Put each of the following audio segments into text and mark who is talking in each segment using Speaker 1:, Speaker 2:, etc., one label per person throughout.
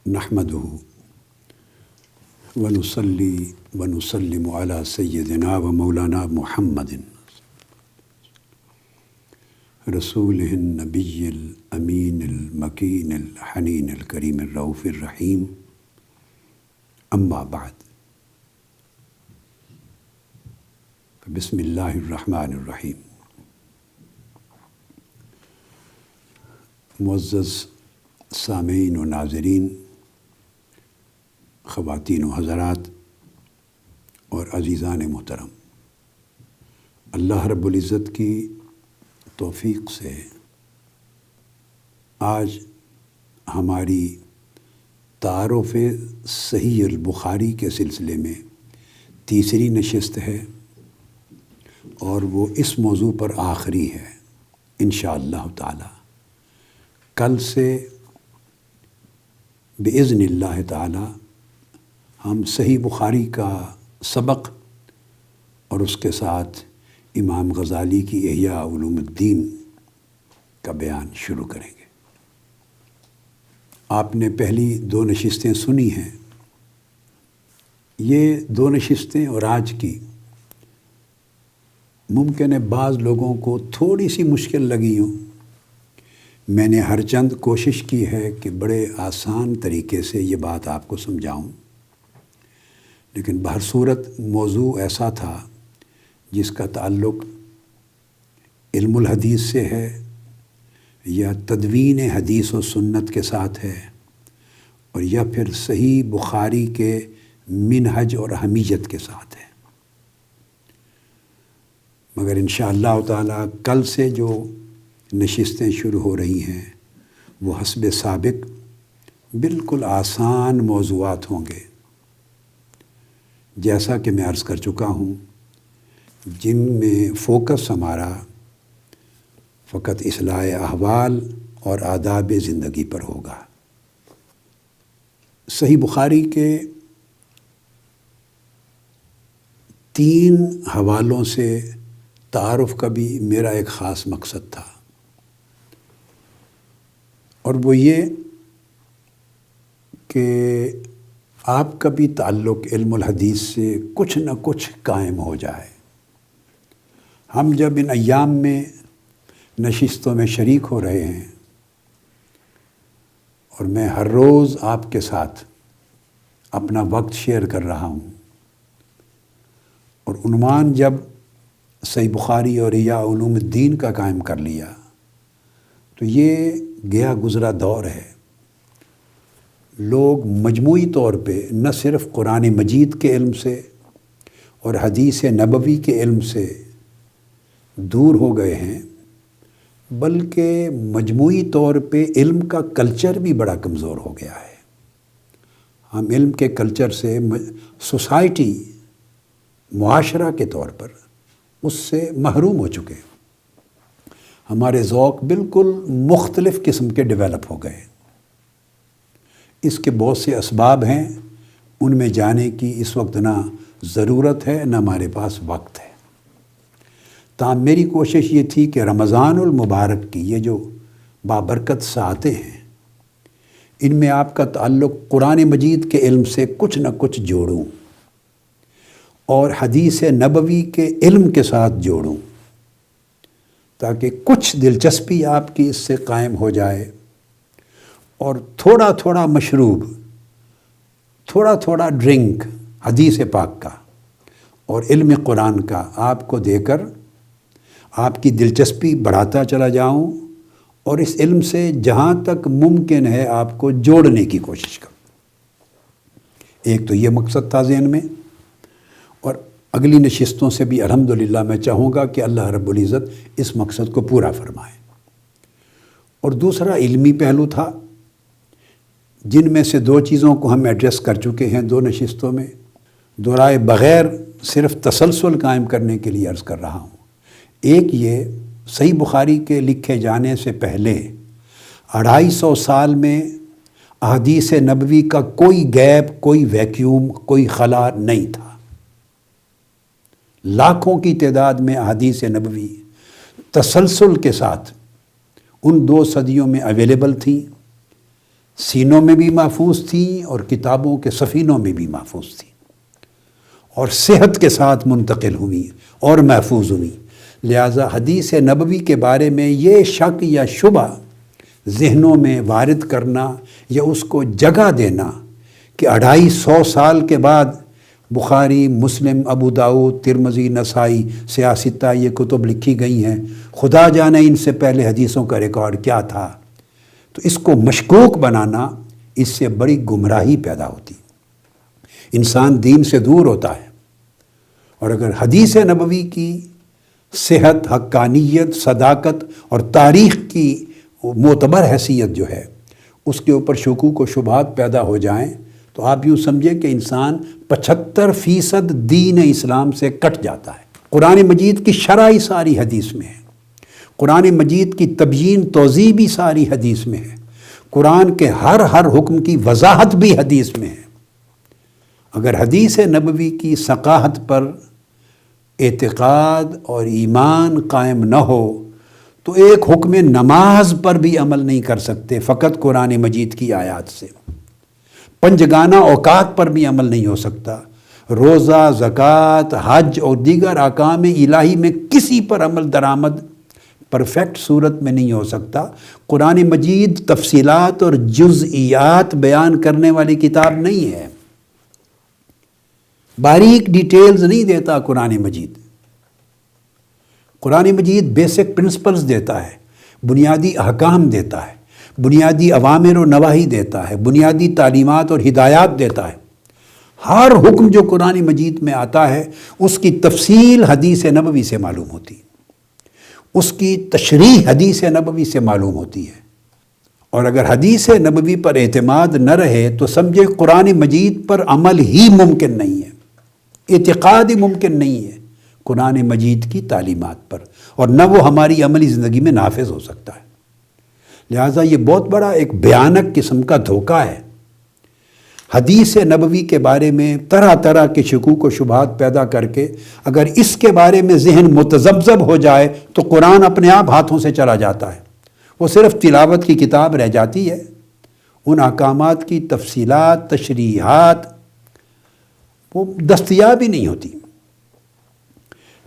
Speaker 1: نحمده ونصلي ونسلم على سيدنا ومولانا محمد رسوله النبي الأمين المكين الحنين الكريم الرؤوف الرحيم أما بعد بسم الله الرحمن الرحيم. معزز سامعین و ناظرین، خواتین و حضرات اور عزیزان محترم، اللہ رب العزت کی توفیق سے آج ہماری تعارف صحیح البخاری کے سلسلے میں تیسری نشست ہے اور وہ اس موضوع پر آخری ہے انشاءاللہ تعالی. کل سے بإذن اللہ تعالی ہم صحیح بخاری کا سبق اور اس کے ساتھ امام غزالی کی احیاء علوم الدین کا بیان شروع کریں گے. آپ نے پہلی دو نشستیں سنی ہیں. یہ دو نشستیں اور آج کی ممکن ہے بعض لوگوں کو تھوڑی سی مشکل لگی ہوں. میں نے ہر چند کوشش کی ہے کہ بڑے آسان طریقے سے یہ بات آپ کو سمجھاؤں، لیکن بہر صورت موضوع ایسا تھا جس کا تعلق علم الحدیث سے ہے یا تدوین حدیث و سنت کے ساتھ ہے اور یا پھر صحیح بخاری کے منہج اور اہمیت کے ساتھ ہے. مگر انشاءاللہ تعالی کل سے جو نشستیں شروع ہو رہی ہیں وہ حسب سابق بالکل آسان موضوعات ہوں گے، جیسا کہ میں عرض کر چکا ہوں، جن میں فوکس ہمارا فقط اصلاح احوال اور آداب زندگی پر ہوگا. صحیح بخاری کے 3 حوالوں سے تعارف کا بھی میرا ایک خاص مقصد تھا، اور وہ یہ کہ آپ کا بھی تعلق علم الحدیث سے کچھ نہ کچھ قائم ہو جائے. ہم جب ان ایام میں نشستوں میں شریک ہو رہے ہیں اور میں ہر روز آپ کے ساتھ اپنا وقت شیئر کر رہا ہوں، اور عنوان جب صحیح بخاری اور احیاء علوم الدین کا قائم کر لیا تو یہ گیا گزرا دور ہے. لوگ مجموعی طور پہ نہ صرف قرآن مجید کے علم سے اور حدیث نبوی کے علم سے دور ہو گئے ہیں، بلکہ مجموعی طور پہ علم کا کلچر بھی بڑا کمزور ہو گیا ہے. ہم علم کے کلچر سے سوسائٹی، معاشرہ کے طور پر اس سے محروم ہو چکے. ہمارے ذوق بالکل مختلف قسم کے ڈیولپ ہو گئے. اس کے بہت سے اسباب ہیں، ان میں جانے کی اس وقت نہ ضرورت ہے نہ ہمارے پاس وقت ہے. تاہم میری کوشش یہ تھی کہ رمضان المبارک کی یہ جو بابرکت ساعتیں ہیں، ان میں آپ کا تعلق قرآن مجید کے علم سے کچھ نہ کچھ جوڑوں اور حدیث نبوی کے علم کے ساتھ جوڑوں، تاکہ کچھ دلچسپی آپ کی اس سے قائم ہو جائے اور تھوڑا تھوڑا مشروب، تھوڑا تھوڑا ڈرنک حدیث پاک کا اور علم قرآن کا آپ کو دے کر آپ کی دلچسپی بڑھاتا چلا جاؤں اور اس علم سے جہاں تک ممکن ہے آپ کو جوڑنے کی کوشش کروں. ایک تو یہ مقصد تھا ذہن میں، اور اگلی نشستوں سے بھی الحمدللہ میں چاہوں گا کہ اللہ رب العزت اس مقصد کو پورا فرمائے. اور دوسرا علمی پہلو تھا، جن میں سے 2 چیزوں کو ہم ایڈریس کر چکے ہیں 2 نشستوں میں، دہرائے بغیر صرف تسلسل قائم کرنے کے لیے عرض کر رہا ہوں. ایک یہ صحیح بخاری کے لکھے جانے سے پہلے 250 سال میں احادیث نبوی کا کوئی گیپ، کوئی ویکیوم، کوئی خلا نہیں تھا. لاکھوں کی تعداد میں احادیث نبوی تسلسل کے ساتھ ان 2 صدیوں میں اویلیبل تھیں. سینوں میں بھی محفوظ تھیں اور کتابوں کے صفینوں میں بھی محفوظ تھیں، اور صحت کے ساتھ منتقل ہوئیں اور محفوظ ہوئیں۔ لہٰذا حدیث نبوی کے بارے میں یہ شک یا شبہ ذہنوں میں وارد کرنا یا اس کو جگہ دینا کہ 250 سال کے بعد بخاری، مسلم، ابو داؤد، ترمذی، نسائی، سیاستہ یہ کتب لکھی گئی ہیں، خدا جانے ان سے پہلے حدیثوں کا ریکارڈ کیا تھا، تو اس کو مشکوک بنانا، اس سے بڑی گمراہی پیدا ہوتی، انسان دین سے دور ہوتا ہے۔ اور اگر حدیث نبوی کی صحت، حقانیت، صداقت اور تاریخ کی معتبر حیثیت جو ہے اس کے اوپر شکوک و شبہات پیدا ہو جائیں تو آپ یوں سمجھیں کہ انسان 75% دین اسلام سے کٹ جاتا ہے۔ قرآن مجید کی شرح ہی ساری حدیث میں ہے، قرآن مجید کی تبیین توضیح بھی ساری حدیث میں ہے، قرآن کے ہر حکم کی وضاحت بھی حدیث میں ہے۔ اگر حدیث نبوی کی ثقاہت پر اعتقاد اور ایمان قائم نہ ہو تو ایک حکم نماز پر بھی عمل نہیں کر سکتے فقط قرآن مجید کی آیات سے، پنجگانہ اوقات پر بھی عمل نہیں ہو سکتا، روزہ، زکوٰۃ، حج اور دیگر احکام الہی میں کسی پر عمل درآمد پرفیکٹ صورت میں نہیں ہو سکتا۔ قرآن مجید تفصیلات اور جزئیات بیان کرنے والی کتاب نہیں ہے، باریک ڈیٹیلز نہیں دیتا قرآن مجید۔ قرآن مجید بیسک پرنسپلز دیتا ہے، بنیادی احکام دیتا ہے، بنیادی اوامر و نواہی دیتا ہے، بنیادی تعلیمات اور ہدایات دیتا ہے۔ ہر حکم جو قرآن مجید میں آتا ہے اس کی تفصیل حدیث نبوی سے معلوم ہوتی ہے، اس کی تشریح حدیث نبوی سے معلوم ہوتی ہے۔ اور اگر حدیث نبوی پر اعتماد نہ رہے تو سمجھے قرآن مجید پر عمل ہی ممکن نہیں ہے، اعتقاد ہی ممکن نہیں ہے قرآن مجید کی تعلیمات پر، اور نہ وہ ہماری عملی زندگی میں نافذ ہو سکتا ہے۔ لہٰذا یہ بہت بڑا ایک بھیانک قسم کا دھوکہ ہے۔ حدیث نبوی کے بارے میں طرح طرح کے شکوک و شبہات پیدا کر کے اگر اس کے بارے میں ذہن متذبذب ہو جائے تو قرآن اپنے آپ ہاتھوں سے چلا جاتا ہے، وہ صرف تلاوت کی کتاب رہ جاتی ہے، ان احکامات کی تفصیلات، تشریحات وہ دستیاب ہی نہیں ہوتی۔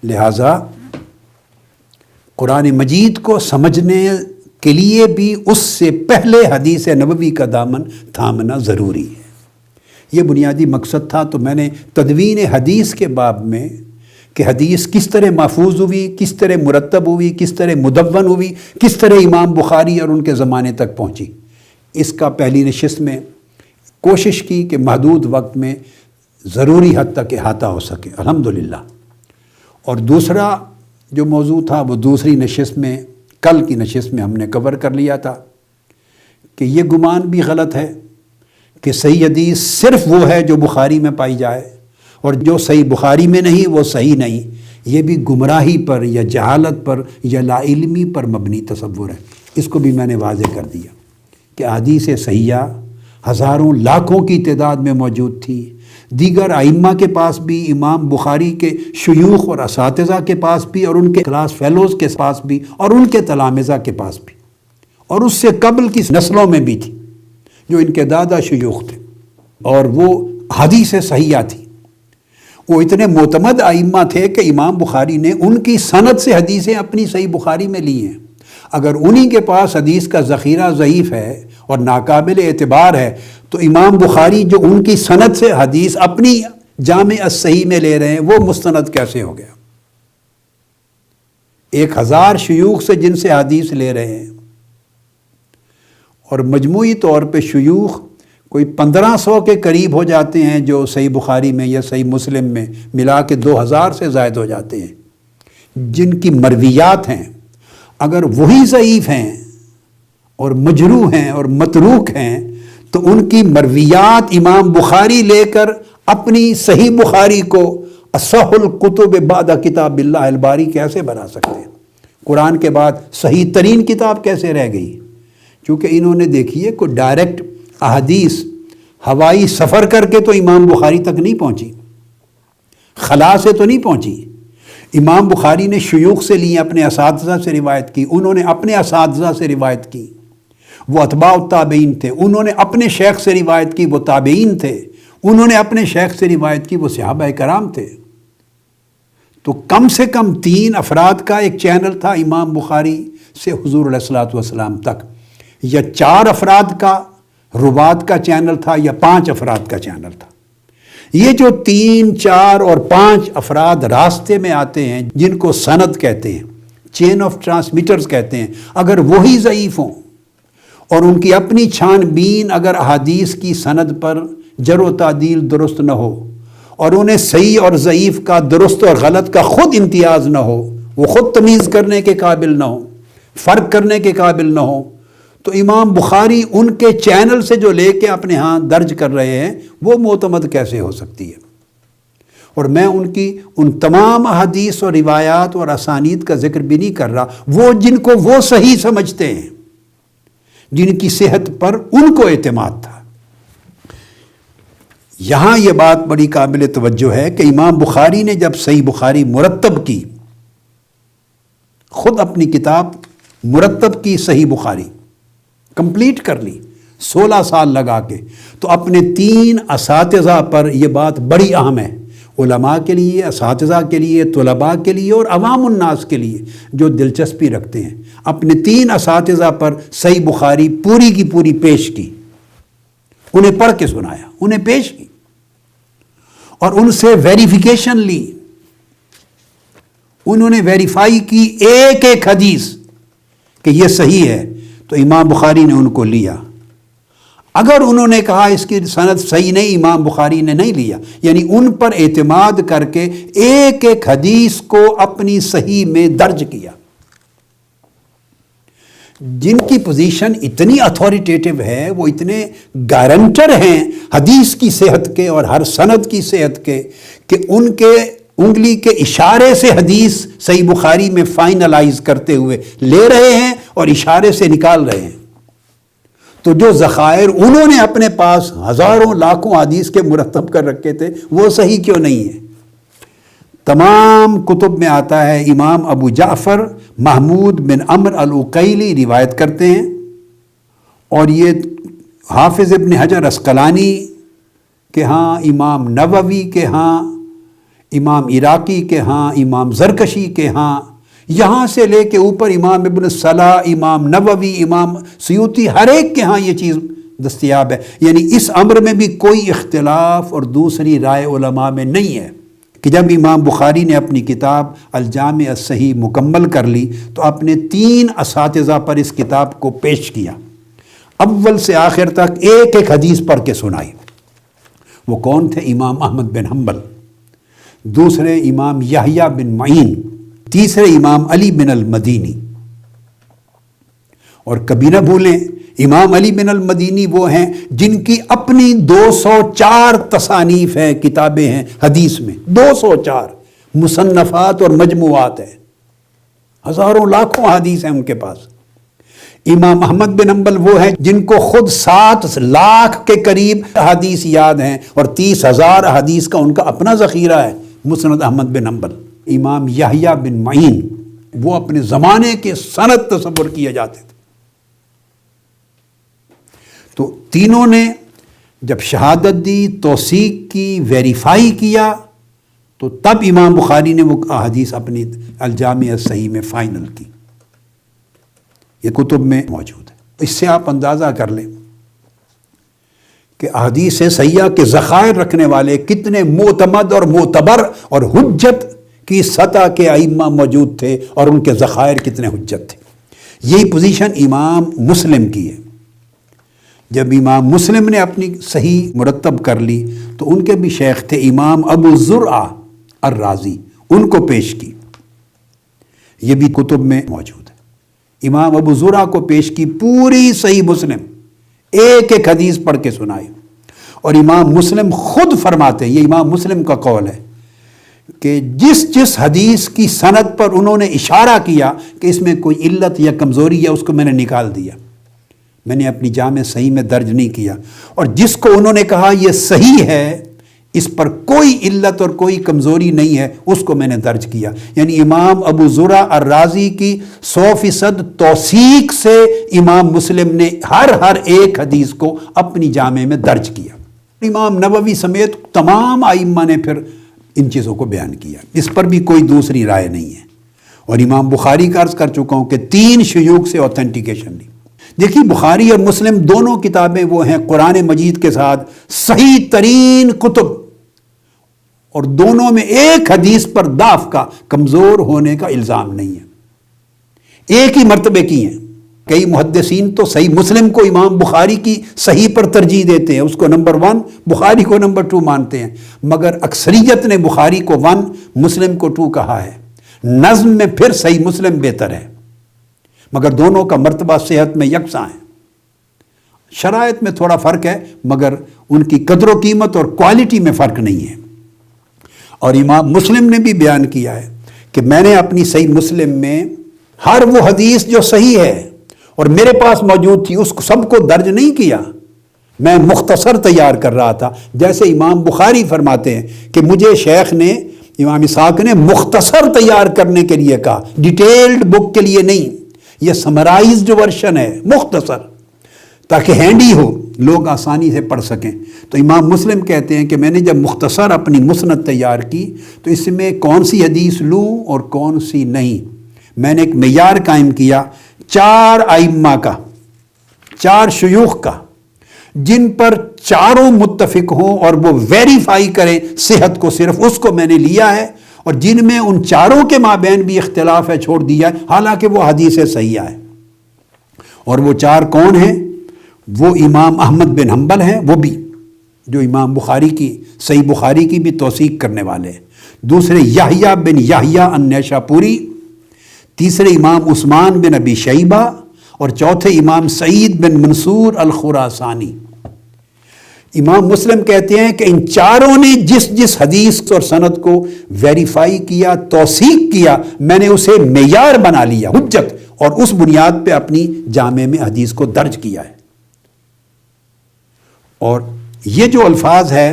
Speaker 1: لہٰذا قرآن مجید کو سمجھنے کے لیے بھی اس سے پہلے حدیث نبوی کا دامن تھامنا ضروری ہے۔ یہ بنیادی مقصد تھا۔ تو میں نے تدوین حدیث کے باب میں کہ حدیث کس طرح محفوظ ہوئی، کس طرح مرتب ہوئی، کس طرح مدون ہوئی، کس طرح امام بخاری اور ان کے زمانے تک پہنچی، اس کا پہلی نشست میں کوشش کی کہ محدود وقت میں ضروری حد تک احاطہ ہو سکے، الحمدللہ۔ اور دوسرا جو موضوع تھا وہ دوسری نشست میں، کل کی نشست میں ہم نے کور کر لیا تھا کہ یہ گمان بھی غلط ہے کہ صحیح حدیث صرف وہ ہے جو بخاری میں پائی جائے، اور جو صحیح بخاری میں نہیں وہ صحیح نہیں۔ یہ بھی گمراہی پر یا جہالت پر یا لا علمی پر مبنی تصور ہے۔ اس کو بھی میں نے واضح کر دیا کہ احادیث صحیحہ ہزاروں لاکھوں کی تعداد میں موجود تھی، دیگر ائمہ کے پاس بھی، امام بخاری کے شیوخ اور اساتذہ کے پاس بھی، اور ان کے کلاس فیلوز کے پاس بھی، اور ان کے تلامذہ کے پاس بھی، اور اس سے قبل کی نسلوں میں بھی تھی جو ان کے دادا شیوخ تھے، اور وہ حدیث صحیحہ تھی۔ وہ اتنے معتمد ائمہ تھے کہ امام بخاری نے ان کی سند سے حدیثیں اپنی صحیح بخاری میں لی ہیں۔ اگر انہی کے پاس حدیث کا ذخیرہ ضعیف ہے اور ناقابل اعتبار ہے تو امام بخاری جو ان کی سند سے حدیث اپنی جامع الصحیح میں لے رہے ہیں وہ مستند کیسے ہو گیا؟ 1000 شیوخ سے جن سے حدیث لے رہے ہیں، اور مجموعی طور پہ شیوخ کوئی 1500 کے قریب ہو جاتے ہیں جو صحیح بخاری میں یا صحیح مسلم میں ملا کے 2000 سے زائد ہو جاتے ہیں، جن کی مرویات ہیں اگر وہی ضعیف ہیں اور مجروح ہیں اور متروک ہیں تو ان کی مرویات امام بخاری لے کر اپنی صحیح بخاری کو اصح الکتب بعد کتاب اللہ الباری کیسے بنا سکتے ہیں؟ قرآن کے بعد صحیح ترین کتاب کیسے رہ گئی؟ کیونکہ انہوں نے دیکھیے کوئی ڈائریکٹ احادیث ہوائی سفر کر کے تو امام بخاری تک نہیں پہنچی، خلا سے تو نہیں پہنچی۔ امام بخاری نے شیوخ سے لی، اپنے اساتذہ سے روایت کی، انہوں نے اپنے اساتذہ سے روایت کی، وہ اتباع التابعین تھے، انہوں نے اپنے شیخ سے روایت کی، وہ تابعین تھے، انہوں نے اپنے شیخ سے روایت کی، وہ صحابہ کرام تھے۔ تو کم سے کم 3 افراد کا ایک چینل تھا امام بخاری سے حضور علیہ الصلوۃ والسلام تک، یا 4 افراد کا روات کا چینل تھا، یا 5 افراد کا چینل تھا۔ یہ جو 3، 4 اور 5 افراد راستے میں آتے ہیں، جن کو سند کہتے ہیں، چین آف ٹرانسمیٹرز کہتے ہیں، اگر وہی ضعیف ہوں اور ان کی اپنی چھان بین اگر احادیث کی سند پر جر و تعدیل درست نہ ہو، اور انہیں صحیح اور ضعیف کا، درست اور غلط کا خود امتیاز نہ ہو، وہ خود تمیز کرنے کے قابل نہ ہو، فرق کرنے کے قابل نہ ہو، تو امام بخاری ان کے چینل سے جو لے کے اپنے ہاں درج کر رہے ہیں وہ معتمد کیسے ہو سکتی ہے؟ اور میں ان تمام احادیث اور روایات اور اسانید کا ذکر بھی نہیں کر رہا، وہ جن کو وہ صحیح سمجھتے ہیں، جن کی صحت پر ان کو اعتماد تھا۔ یہاں یہ بات بڑی قابل توجہ ہے کہ امام بخاری نے جب صحیح بخاری مرتب کی، خود اپنی کتاب مرتب کی، صحیح بخاری کمپلیٹ کر لی 16 سال لگا کے، تو اپنے 3 اساتذہ پر یہ بات بڑی اہم ہے، علماء کے لیے، اساتذہ کے لیے، طلباء کے لیے اور عوام الناس کے لیے جو دلچسپی رکھتے ہیں، اپنے 3 اساتذہ پر صحیح بخاری پوری کی پوری پیش کی، انہیں پڑھ کے سنایا، انہیں پیش کی اور ان سے ویریفیکیشن لی، انہوں نے ویریفائی کی ایک ایک حدیث کہ یہ صحیح ہے، تو امام بخاری نے ان کو لیا۔ اگر انہوں نے کہا اس کی سند صحیح نہیں، امام بخاری نے نہیں لیا، یعنی ان پر اعتماد کر کے ایک ایک حدیث کو اپنی صحیح میں درج کیا۔ جن کی پوزیشن اتنی اتھارٹیٹیو ہے، وہ اتنے گارنٹر ہیں حدیث کی صحت کے اور ہر سند کی صحت کے، کہ ان کے انگلی کے اشارے سے حدیث صحیح بخاری میں فائنلائز کرتے ہوئے لے رہے ہیں اور اشارے سے نکال رہے ہیں۔ تو جو ذخائر انہوں نے اپنے پاس ہزاروں لاکھوں حدیث کے مرتب کر رکھے تھے، وہ صحیح کیوں نہیں ہے؟ تمام کتب میں آتا ہے، امام ابو جعفر محمود بن عمر العقیلی روایت کرتے ہیں، اور یہ حافظ ابن حجر عسقلانی کے ہاں، امام نووی کے ہاں، امام عراقی کے ہاں، امام زرکشی کے ہاں، یہاں سے لے کے اوپر امام ابن صلاح، امام نووی، امام سیوطی، ہر ایک کے ہاں یہ چیز دستیاب ہے۔ یعنی اس امر میں بھی کوئی اختلاف اور دوسری رائے علماء میں نہیں ہے کہ جب امام بخاری نے اپنی کتاب الجامع الصحیح مکمل کر لی تو اپنے 3 اساتذہ پر اس کتاب کو پیش کیا، اول سے آخر تک ایک ایک حدیث پڑھ کے سنائی۔ وہ کون تھے؟ امام احمد بن حنبل، دوسرے امام یحییٰ بن معین، تیسرے امام علی بن المدینی۔ اور کبھی نہ بھولیں، امام علی بن المدینی وہ ہیں جن کی اپنی 204 تصانیف ہیں، کتابیں ہیں حدیث میں، 204 مصنفات اور مجموعات ہیں، ہزاروں لاکھوں حدیث ہیں ان کے پاس۔ امام احمد بن حنبل وہ ہیں جن کو خود 7 لاکھ کے قریب حدیث یاد ہیں، اور 30,000 حدیث کا ان کا اپنا ذخیرہ ہے، مسند احمد بن حنبل۔ امام یحییٰ بن معین وہ اپنے زمانے کے سند تصور کیے جاتے تھے۔ تو تینوں نے جب شہادت دی، توثیق کی، ویریفائی کیا، تو تب امام بخاری نے وہ احادیث اپنی الجامع الصحیح میں فائنل کی۔ یہ کتب میں موجود ہے۔ اس سے آپ اندازہ کر لیں کہ احادیث صحیحہ کے ذخائر رکھنے والے کتنے معتمد اور معتبر اور حجت کی سطح کے ائمہ موجود تھے، اور ان کے ذخائر کتنے حجت تھے۔ یہی پوزیشن امام مسلم کی ہے۔ جب امام مسلم نے اپنی صحیح مرتب کر لی تو ان کے بھی شیخ تھے امام ابو زرعہ الرازی، ان کو پیش کی، یہ بھی کتب میں موجود ہے۔ امام ابو زرعہ کو پیش کی، پوری صحیح مسلم ایک ایک حدیث پڑھ کے سنائی، اور امام مسلم خود فرماتے ہیں، یہ امام مسلم کا قول ہے، کہ جس جس حدیث کی سند پر انہوں نے اشارہ کیا کہ اس میں کوئی علت یا کمزوری ہے، اس کو میں نے نکال دیا، میں نے اپنی جامع صحیح میں درج نہیں کیا، اور جس کو انہوں نے کہا یہ صحیح ہے، اس پر کوئی علت اور کوئی کمزوری نہیں ہے، اس کو میں نے درج کیا۔ یعنی امام ابو زرع الرازی کی 100% توثیق سے امام مسلم نے ہر ایک حدیث کو اپنی جامع میں درج کیا۔ امام نووی سمیت تمام ائمہ نے پھر ان چیزوں کو بیان کیا، اس پر بھی کوئی دوسری رائے نہیں ہے۔ اور امام بخاری کا عرض کر چکا ہوں کہ 3 شیوخ سے اوتھینٹیکیشن لی۔ دیکھیے بخاری اور مسلم دونوں کتابیں وہ ہیں قرآن مجید کے ساتھ صحیح ترین کتب، اور دونوں میں ایک حدیث پر ضعف کا، کمزور ہونے کا الزام نہیں ہے، ایک ہی مرتبے کی ہیں۔ کئی محدثین تو صحیح مسلم کو امام بخاری کی صحیح پر ترجیح دیتے ہیں، اس کو نمبر 1، بخاری کو نمبر 2 مانتے ہیں، مگر اکثریت نے بخاری کو 1، مسلم کو 2 کہا ہے۔ نظم میں پھر صحیح مسلم بہتر ہے، مگر دونوں کا مرتبہ صحت میں یکساں ہے۔ شرائط میں تھوڑا فرق ہے، مگر ان کی قدر و قیمت اور کوالٹی میں فرق نہیں ہے۔ اور امام مسلم نے بھی بیان کیا ہے کہ میں نے اپنی صحیح مسلم میں ہر وہ حدیث جو صحیح ہے اور میرے پاس موجود تھی اس کو سب کو درج نہیں کیا، میں مختصر تیار کر رہا تھا۔ جیسے امام بخاری فرماتے ہیں کہ مجھے شیخ نے، امام اسحاق نے مختصر تیار کرنے کے لیے کہا، ڈیٹیلڈ بک کے لیے نہیں، یہ سمرائزڈ ورشن ہے، مختصر، تاکہ ہینڈی ہو، لوگ آسانی سے پڑھ سکیں۔ تو امام مسلم کہتے ہیں کہ میں نے جب مختصر اپنی مسند تیار کی تو اس میں کون سی حدیث لوں اور کون سی نہیں، میں نے ایک معیار قائم کیا 4 ائمہ کا، 4 شیوخ کا، جن پر چاروں متفق ہوں اور وہ ویریفائی کریں صحت کو، صرف اس کو میں نے لیا ہے، اور جن میں ان چاروں کے مابین بھی اختلاف ہے چھوڑ دیا ہے، حالانکہ وہ حدیث صحیحہ ہے۔ اور وہ 4 کون ہیں؟ وہ امام احمد بن حنبل ہیں، وہ بھی جو امام بخاری کی، صحیح بخاری کی بھی توثیق کرنے والے ہیں۔ دوسرے یحییٰ بن یحییٰ النیشاپوری، تیسرے امام عثمان بن ابی شیبہ، اور چوتھے امام سعید بن منصور الخراسانی۔ امام مسلم کہتے ہیں کہ ان چاروں نے جس حدیث اور سند کو ویریفائی کیا، توثیق کیا، میں نے اسے معیار بنا لیا، حجت، اور اس بنیاد پہ اپنی جامع میں حدیث کو درج کیا ہے۔ اور یہ جو الفاظ ہے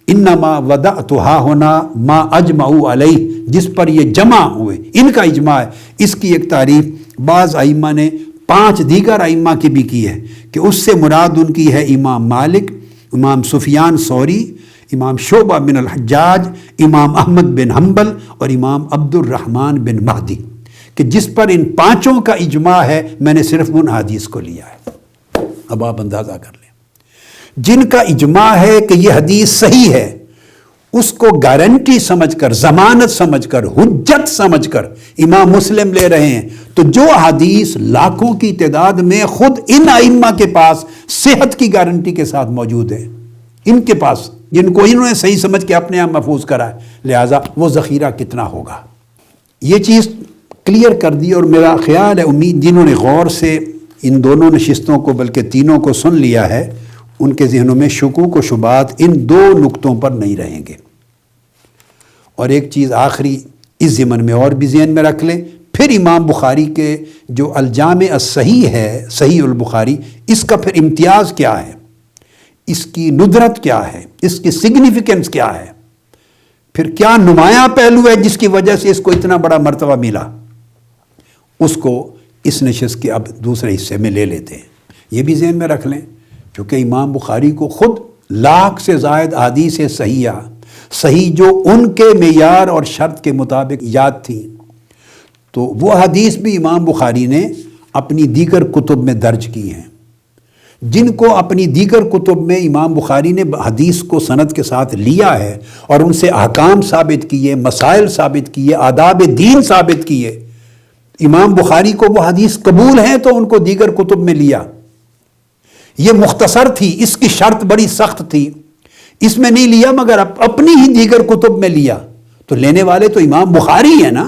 Speaker 1: انما وضعتها ہونا ما اجمعوا علیہ، جس پر یہ جمع ہوئے، ان کا اجماع ہے، اس کی ایک تعریف بعض ائمہ نے 5 دیگر ائمہ کی بھی کی ہے کہ اس سے مراد ان کی ہے امام مالک، امام سفیان ثوری، امام شعبہ بن الحجاج، امام احمد بن حنبل اور امام عبد الرحمن بن مہدی، کہ جس پر ان 5 کا اجماع ہے، میں نے صرف ان حدیث کو لیا ہے۔ اب آپ اندازہ کر لیں، جن کا اجماع ہے کہ یہ حدیث صحیح ہے، اس کو گارنٹی سمجھ کر، ضمانت سمجھ کر، حجت سمجھ کر امام مسلم لے رہے ہیں، تو جو حدیث لاکھوں کی تعداد میں خود ان ائمہ کے پاس صحت کی گارنٹی کے ساتھ موجود ہے، ان کے پاس، جن کو انہوں نے صحیح سمجھ کے اپنے آپ محفوظ کرا ہے، لہٰذا وہ ذخیرہ کتنا ہوگا۔ یہ چیز کلیئر کر دی، اور میرا خیال ہے، امید جنہوں نے غور سے ان دونوں نشستوں کو بلکہ تینوں کو سن لیا ہے، ان کے ذہنوں میں شکوک و شبہات ان 2 نقطوں پر نہیں رہیں گے۔ اور ایک چیز آخری اس ضمن میں اور بھی ذہن میں رکھ لیں، پھر امام بخاری کے جو الجامع الصحیح ہے، صحیح البخاری، اس کا پھر امتیاز کیا ہے، اس کی ندرت کیا ہے، اس کی سگنیفیکنس کیا ہے، پھر کیا نمایاں پہلو ہے جس کی وجہ سے اس کو اتنا بڑا مرتبہ ملا، اس کو اس نشست کے اب دوسرے حصے میں لے لیتے ہیں۔ یہ بھی ذہن میں رکھ لیں، چونکہ امام بخاری کو خود لاکھ سے زائد احادیث صحیح جو ان کے معیار اور شرط کے مطابق یاد تھی، تو وہ حدیث بھی امام بخاری نے اپنی دیگر کتب میں درج کی ہیں، جن کو اپنی دیگر کتب میں امام بخاری نے حدیث کو سند کے ساتھ لیا ہے اور ان سے احکام ثابت کیے، مسائل ثابت کیے، آداب دین ثابت کیے۔ امام بخاری کو وہ حدیث قبول ہیں تو ان کو دیگر کتب میں لیا۔ یہ مختصر تھی، اس کی شرط بڑی سخت تھی، اس میں نہیں لیا، مگر اپنی ہی دیگر کتب میں لیا، تو لینے والے تو امام بخاری ہیں نا۔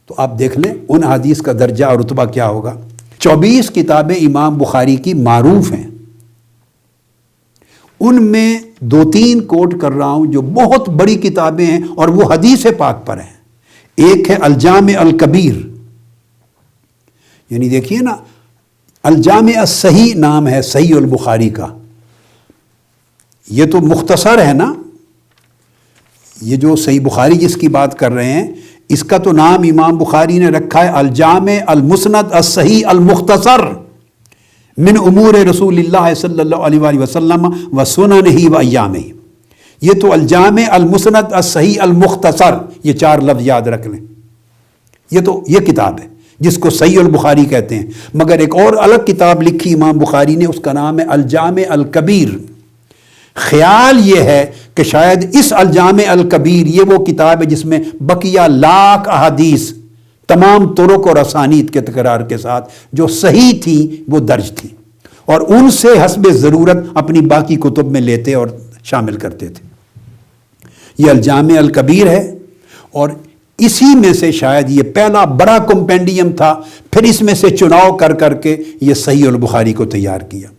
Speaker 1: تو آپ دیکھ لیں ان حدیث کا درجہ اور رتبہ کیا ہوگا۔ 24 کتابیں امام بخاری کی معروف ہیں، ان میں 2-3 کوٹ کر رہا ہوں جو بہت بڑی کتابیں ہیں اور وہ حدیث پاک پر ہیں۔ ایک ہے الجامع الکبیر، یعنی دیکھیے نا، الجامع الصحیح نام ہے صحیح البخاری کا، یہ تو مختصر ہے نا، یہ جو صحیح بخاری جس کی بات کر رہے ہیں، اس کا تو نام امام بخاری نے رکھا ہے الجامع المسند الصحیح المختصر من امور رسول اللہ صلی اللہ علیہ وآلہ وسلم و سننہ و ایامہ۔ یہ تو الجامع المسند الصحیح المختصر، یہ 4 لفظ یاد رکھ لیں، یہ کتاب ہے جس کو صحیح البخاری کہتے ہیں۔ مگر ایک اور الگ کتاب لکھی امام بخاری نے، اس کا نام ہے الجامع الکبیر۔ خیال یہ ہے کہ شاید اس الجامع الکبیر یہ وہ کتاب ہے جس میں بقیہ لاکھ احادیث تمام طرق اور اسانید کے تکرار کے ساتھ جو صحیح تھی وہ درج تھی، اور ان سے حسب ضرورت اپنی باقی کتب میں لیتے اور شامل کرتے تھے۔ یہ الجامع الکبیر ہے، اور اسی میں سے شاید یہ پہلا بڑا کمپینڈیم تھا، پھر اس میں سے چناؤ کر کر کے یہ صحیح البخاری کو تیار کیا۔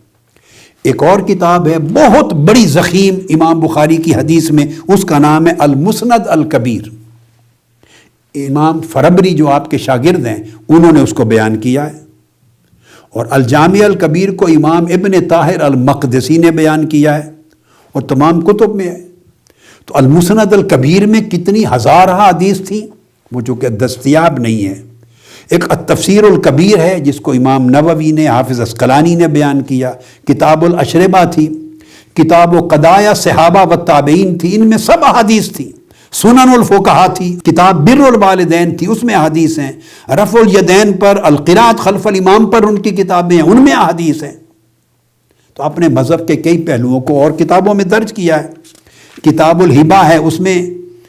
Speaker 1: ایک اور کتاب ہے بہت بڑی ضخیم امام بخاری کی حدیث میں، اس کا نام ہے المسند الکبیر۔ امام فربری جو آپ کے شاگرد ہیں انہوں نے اس کو بیان کیا ہے، اور الجامع الکبیر کو امام ابن طاہر المقدسی نے بیان کیا ہے، اور تمام کتب میں ہے۔ تو المسند الکبیر میں کتنی ہزارہ حدیث تھی وہ جو کہ دستیاب نہیں ہے۔ ایک التفسیر الکبیر ہے جس کو امام نووی نے، حافظ عسقلانی نے بیان کیا۔ کتاب الاشربہ تھی، کتاب و قضایا صحابہ و تابعین تھی، ان میں سب احادیث تھی۔ سنن الفقہا تھی، کتاب بر الوالدین تھی، اس میں احادیث ہیں۔ رفع الیدین پر، القراءۃ خلف الامام پر ان کی کتابیں ہیں، ان میں احادیث ہیں۔ تو اپنے مذہب کے کئی پہلوؤں کو اور کتابوں میں درج کیا ہے۔ کتاب الہبہ ہے، اس میں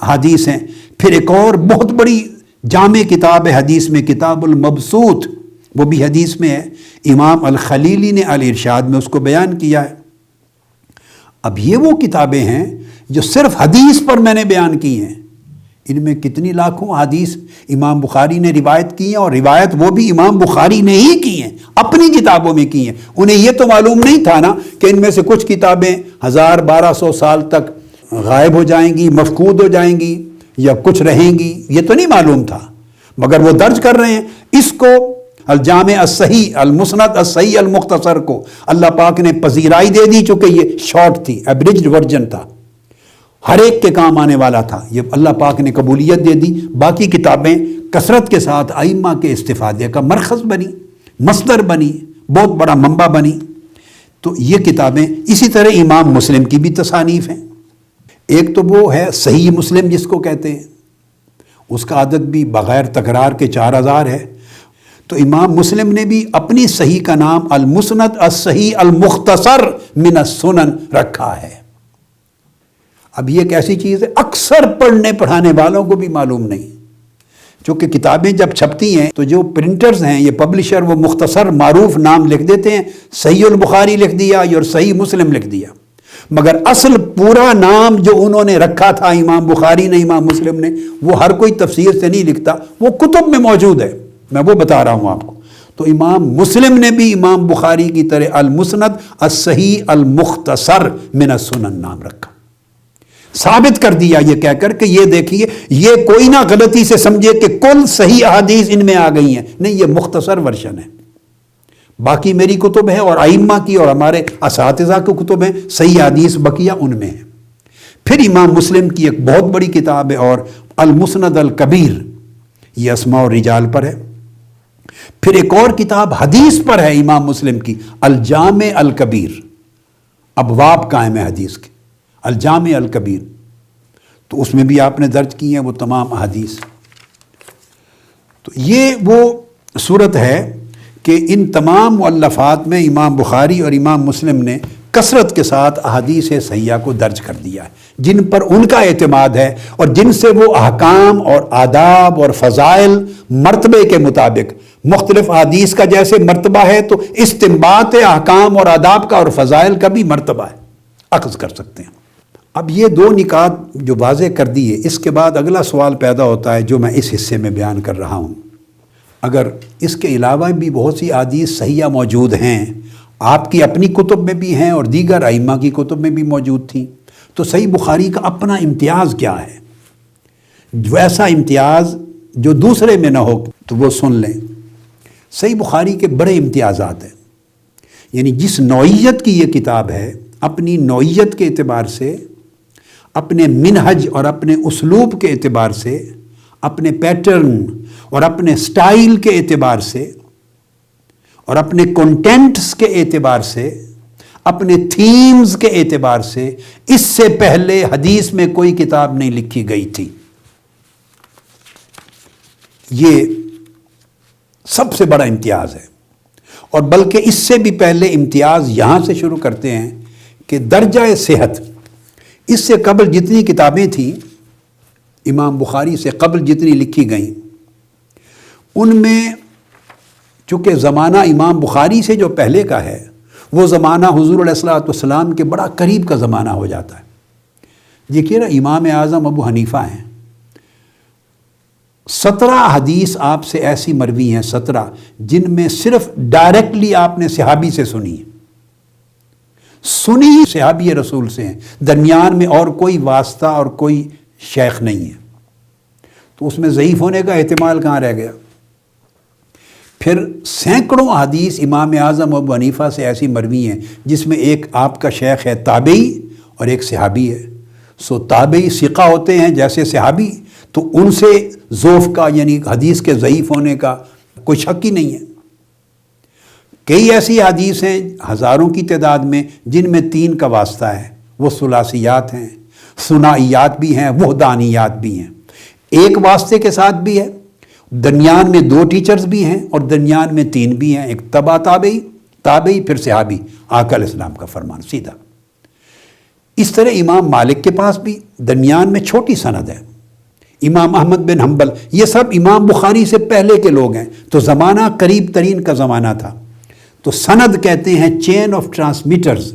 Speaker 1: حدیث ہیں۔ پھر ایک اور بہت بڑی جامع کتاب ہے حدیث میں، کتاب المبسوط، وہ بھی حدیث میں ہے۔ امام الخلیلی نے الارشاد میں اس کو بیان کیا ہے۔ اب یہ وہ کتابیں ہیں جو صرف حدیث پر میں نے بیان کی ہیں۔ ان میں کتنی لاکھوں حدیث امام بخاری نے روایت کی ہیں، اور روایت وہ بھی امام بخاری نے ہی کی ہیں، اپنی کتابوں میں کی ہیں۔ انہیں یہ تو معلوم نہیں تھا نا کہ ان میں سے کچھ کتابیں 1200 سال تک غائب ہو جائیں گی، مفقود ہو جائیں گی، یا کچھ رہیں گی، یہ تو نہیں معلوم تھا، مگر وہ درج کر رہے ہیں۔ اس کو الجامع الصحیح المسند الصحیح المختصر کو اللہ پاک نے پذیرائی دے دی، چونکہ یہ شارٹ تھی، ایبریجڈ ورژن تھا، ہر ایک کے کام آنے والا تھا، یہ اللہ پاک نے قبولیت دے دی۔ باقی کتابیں کثرت کے ساتھ ائمہ کے استفادے کا مرکز بنی، مصدر بنی، بہت بڑا منبع بنی۔ تو یہ کتابیں اسی طرح امام مسلم کی بھی تصانیف ہیں۔ ایک تو وہ ہے صحیح مسلم جس کو کہتے ہیں، اس کا عدد بھی بغیر تکرار کے 4000 ہے۔ تو امام مسلم نے بھی اپنی صحیح کا نام المسند الصحیح المختصر من السنن رکھا ہے۔ اب یہ ایک ایسی چیز ہے اکثر پڑھنے پڑھانے والوں کو بھی معلوم نہیں، چونکہ کتابیں جب چھپتی ہیں تو جو پرنٹرز ہیں، یہ پبلشر، وہ مختصر معروف نام لکھ دیتے ہیں، صحیح البخاری لکھ دیا اور صحیح مسلم لکھ دیا، مگر اصل پورا نام جو انہوں نے رکھا تھا امام بخاری نے، امام مسلم نے، وہ ہر کوئی تفسیر سے نہیں لکھتا، وہ کتب میں موجود ہے، میں وہ بتا رہا ہوں آپ کو۔ تو امام مسلم نے بھی امام بخاری کی طرح المسند الصحیح المختصر من السنن نام رکھا، ثابت کر دیا یہ کہہ کر کہ یہ دیکھیے، یہ کوئی نہ غلطی سے سمجھے کہ کل صحیح احادیث ان میں آ گئی ہیں، نہیں، یہ مختصر ورژن ہے۔ باقی میری کتب ہے اور ائمہ کی اور ہمارے اساتذہ کی کتب ہیں، صحیح حدیث بقیہ ان میں ہے۔ پھر امام مسلم کی ایک بہت بڑی کتاب ہے اور المسند الکبیر، یہ اسماء و رجال پر ہے۔ پھر ایک اور کتاب حدیث پر ہے امام مسلم کی، الجامع الکبیر، ابواب قائم ہے حدیث کے، الجامع الکبیر، تو اس میں بھی آپ نے درج کی ہیں وہ تمام احادیث۔ تو یہ وہ صورت ہے کہ ان تمام مؤلفات میں امام بخاری اور امام مسلم نے کثرت کے ساتھ احادیث صحیحہ کو درج کر دیا ہے، جن پر ان کا اعتماد ہے اور جن سے وہ احکام اور آداب اور فضائل مرتبے کے مطابق، مختلف احادیث کا جیسے مرتبہ ہے تو استنباط احکام اور آداب کا اور فضائل کا بھی مرتبہ ہے، اخذ کر سکتے ہیں۔ اب یہ 2 نکات جو واضح کر دیے، اس کے بعد اگلا سوال پیدا ہوتا ہے جو میں اس حصے میں بیان کر رہا ہوں۔ اگر اس کے علاوہ بھی بہت سی احادیث صحیحہ موجود ہیں، آپ کی اپنی کتب میں بھی ہیں اور دیگر ائمہ کی کتب میں بھی موجود تھیں، تو صحیح بخاری کا اپنا امتیاز کیا ہے؟ ویسا امتیاز جو دوسرے میں نہ ہو تو وہ سن لیں۔ صحیح بخاری کے بڑے امتیازات ہیں، یعنی جس نوعیت کی یہ کتاب ہے، اپنی نوعیت کے اعتبار سے اپنے منہج اور اپنے اسلوب کے اعتبار سے، اپنے پیٹرن اور اپنے سٹائل کے اعتبار سے اور اپنے کنٹینٹس کے اعتبار سے، اپنے تھیمز کے اعتبار سے اس سے پہلے حدیث میں کوئی کتاب نہیں لکھی گئی تھی۔ یہ سب سے بڑا امتیاز ہے، اور بلکہ اس سے بھی پہلے امتیاز یہاں سے شروع کرتے ہیں کہ درجہ صحت، اس سے قبل جتنی کتابیں تھیں امام بخاری سے قبل جتنی لکھی گئیں، ان میں چونکہ زمانہ امام بخاری سے جو پہلے کا ہے وہ زمانہ حضور علیہ الصلوۃ والسلام کے بڑا قریب کا زمانہ ہو جاتا ہے۔ دیکھیے نا، امام اعظم ابو حنیفہ ہیں، 17 حدیث آپ سے ایسی مروی ہیں، 17 جن میں صرف ڈائریکٹلی آپ نے صحابی سے سنی صحابی رسول سے ہیں، درمیان میں اور کوئی واسطہ اور کوئی شیخ نہیں ہے، تو اس میں ضعیف ہونے کا احتمال کہاں رہ گیا؟ پھر سینکڑوں حدیث امام اعظم ابو حنیفہ سے ایسی مروی ہیں جس میں ایک آپ کا شیخ ہے تابعی اور ایک صحابی ہے، سو تابعی ثقہ ہوتے ہیں جیسے صحابی، تو ان سے ضعف کا یعنی حدیث کے ضعیف ہونے کا کوئی شک ہی نہیں ہے۔ کئی ایسی حدیث ہیں ہزاروں کی تعداد میں جن میں 3 کا واسطہ ہے، وہ ثلاثیات ہیں، ثنائیات بھی ہیں، وحدانیات بھی ہیں، ایک واسطے کے ساتھ بھی ہے، درمیان میں 2 ٹیچرز بھی ہیں اور درمیان میں 3 بھی ہیں، ایک تبع تابعی پھر صحابی، آقا علیہ السلام کا فرمان سیدھا۔ اس طرح امام مالک کے پاس بھی درمیان میں چھوٹی سند ہے، امام احمد بن حنبل، یہ سب امام بخاری سے پہلے کے لوگ ہیں، تو زمانہ قریب ترین کا زمانہ تھا۔ تو سند کہتے ہیں چین آف ٹرانسمیٹرز،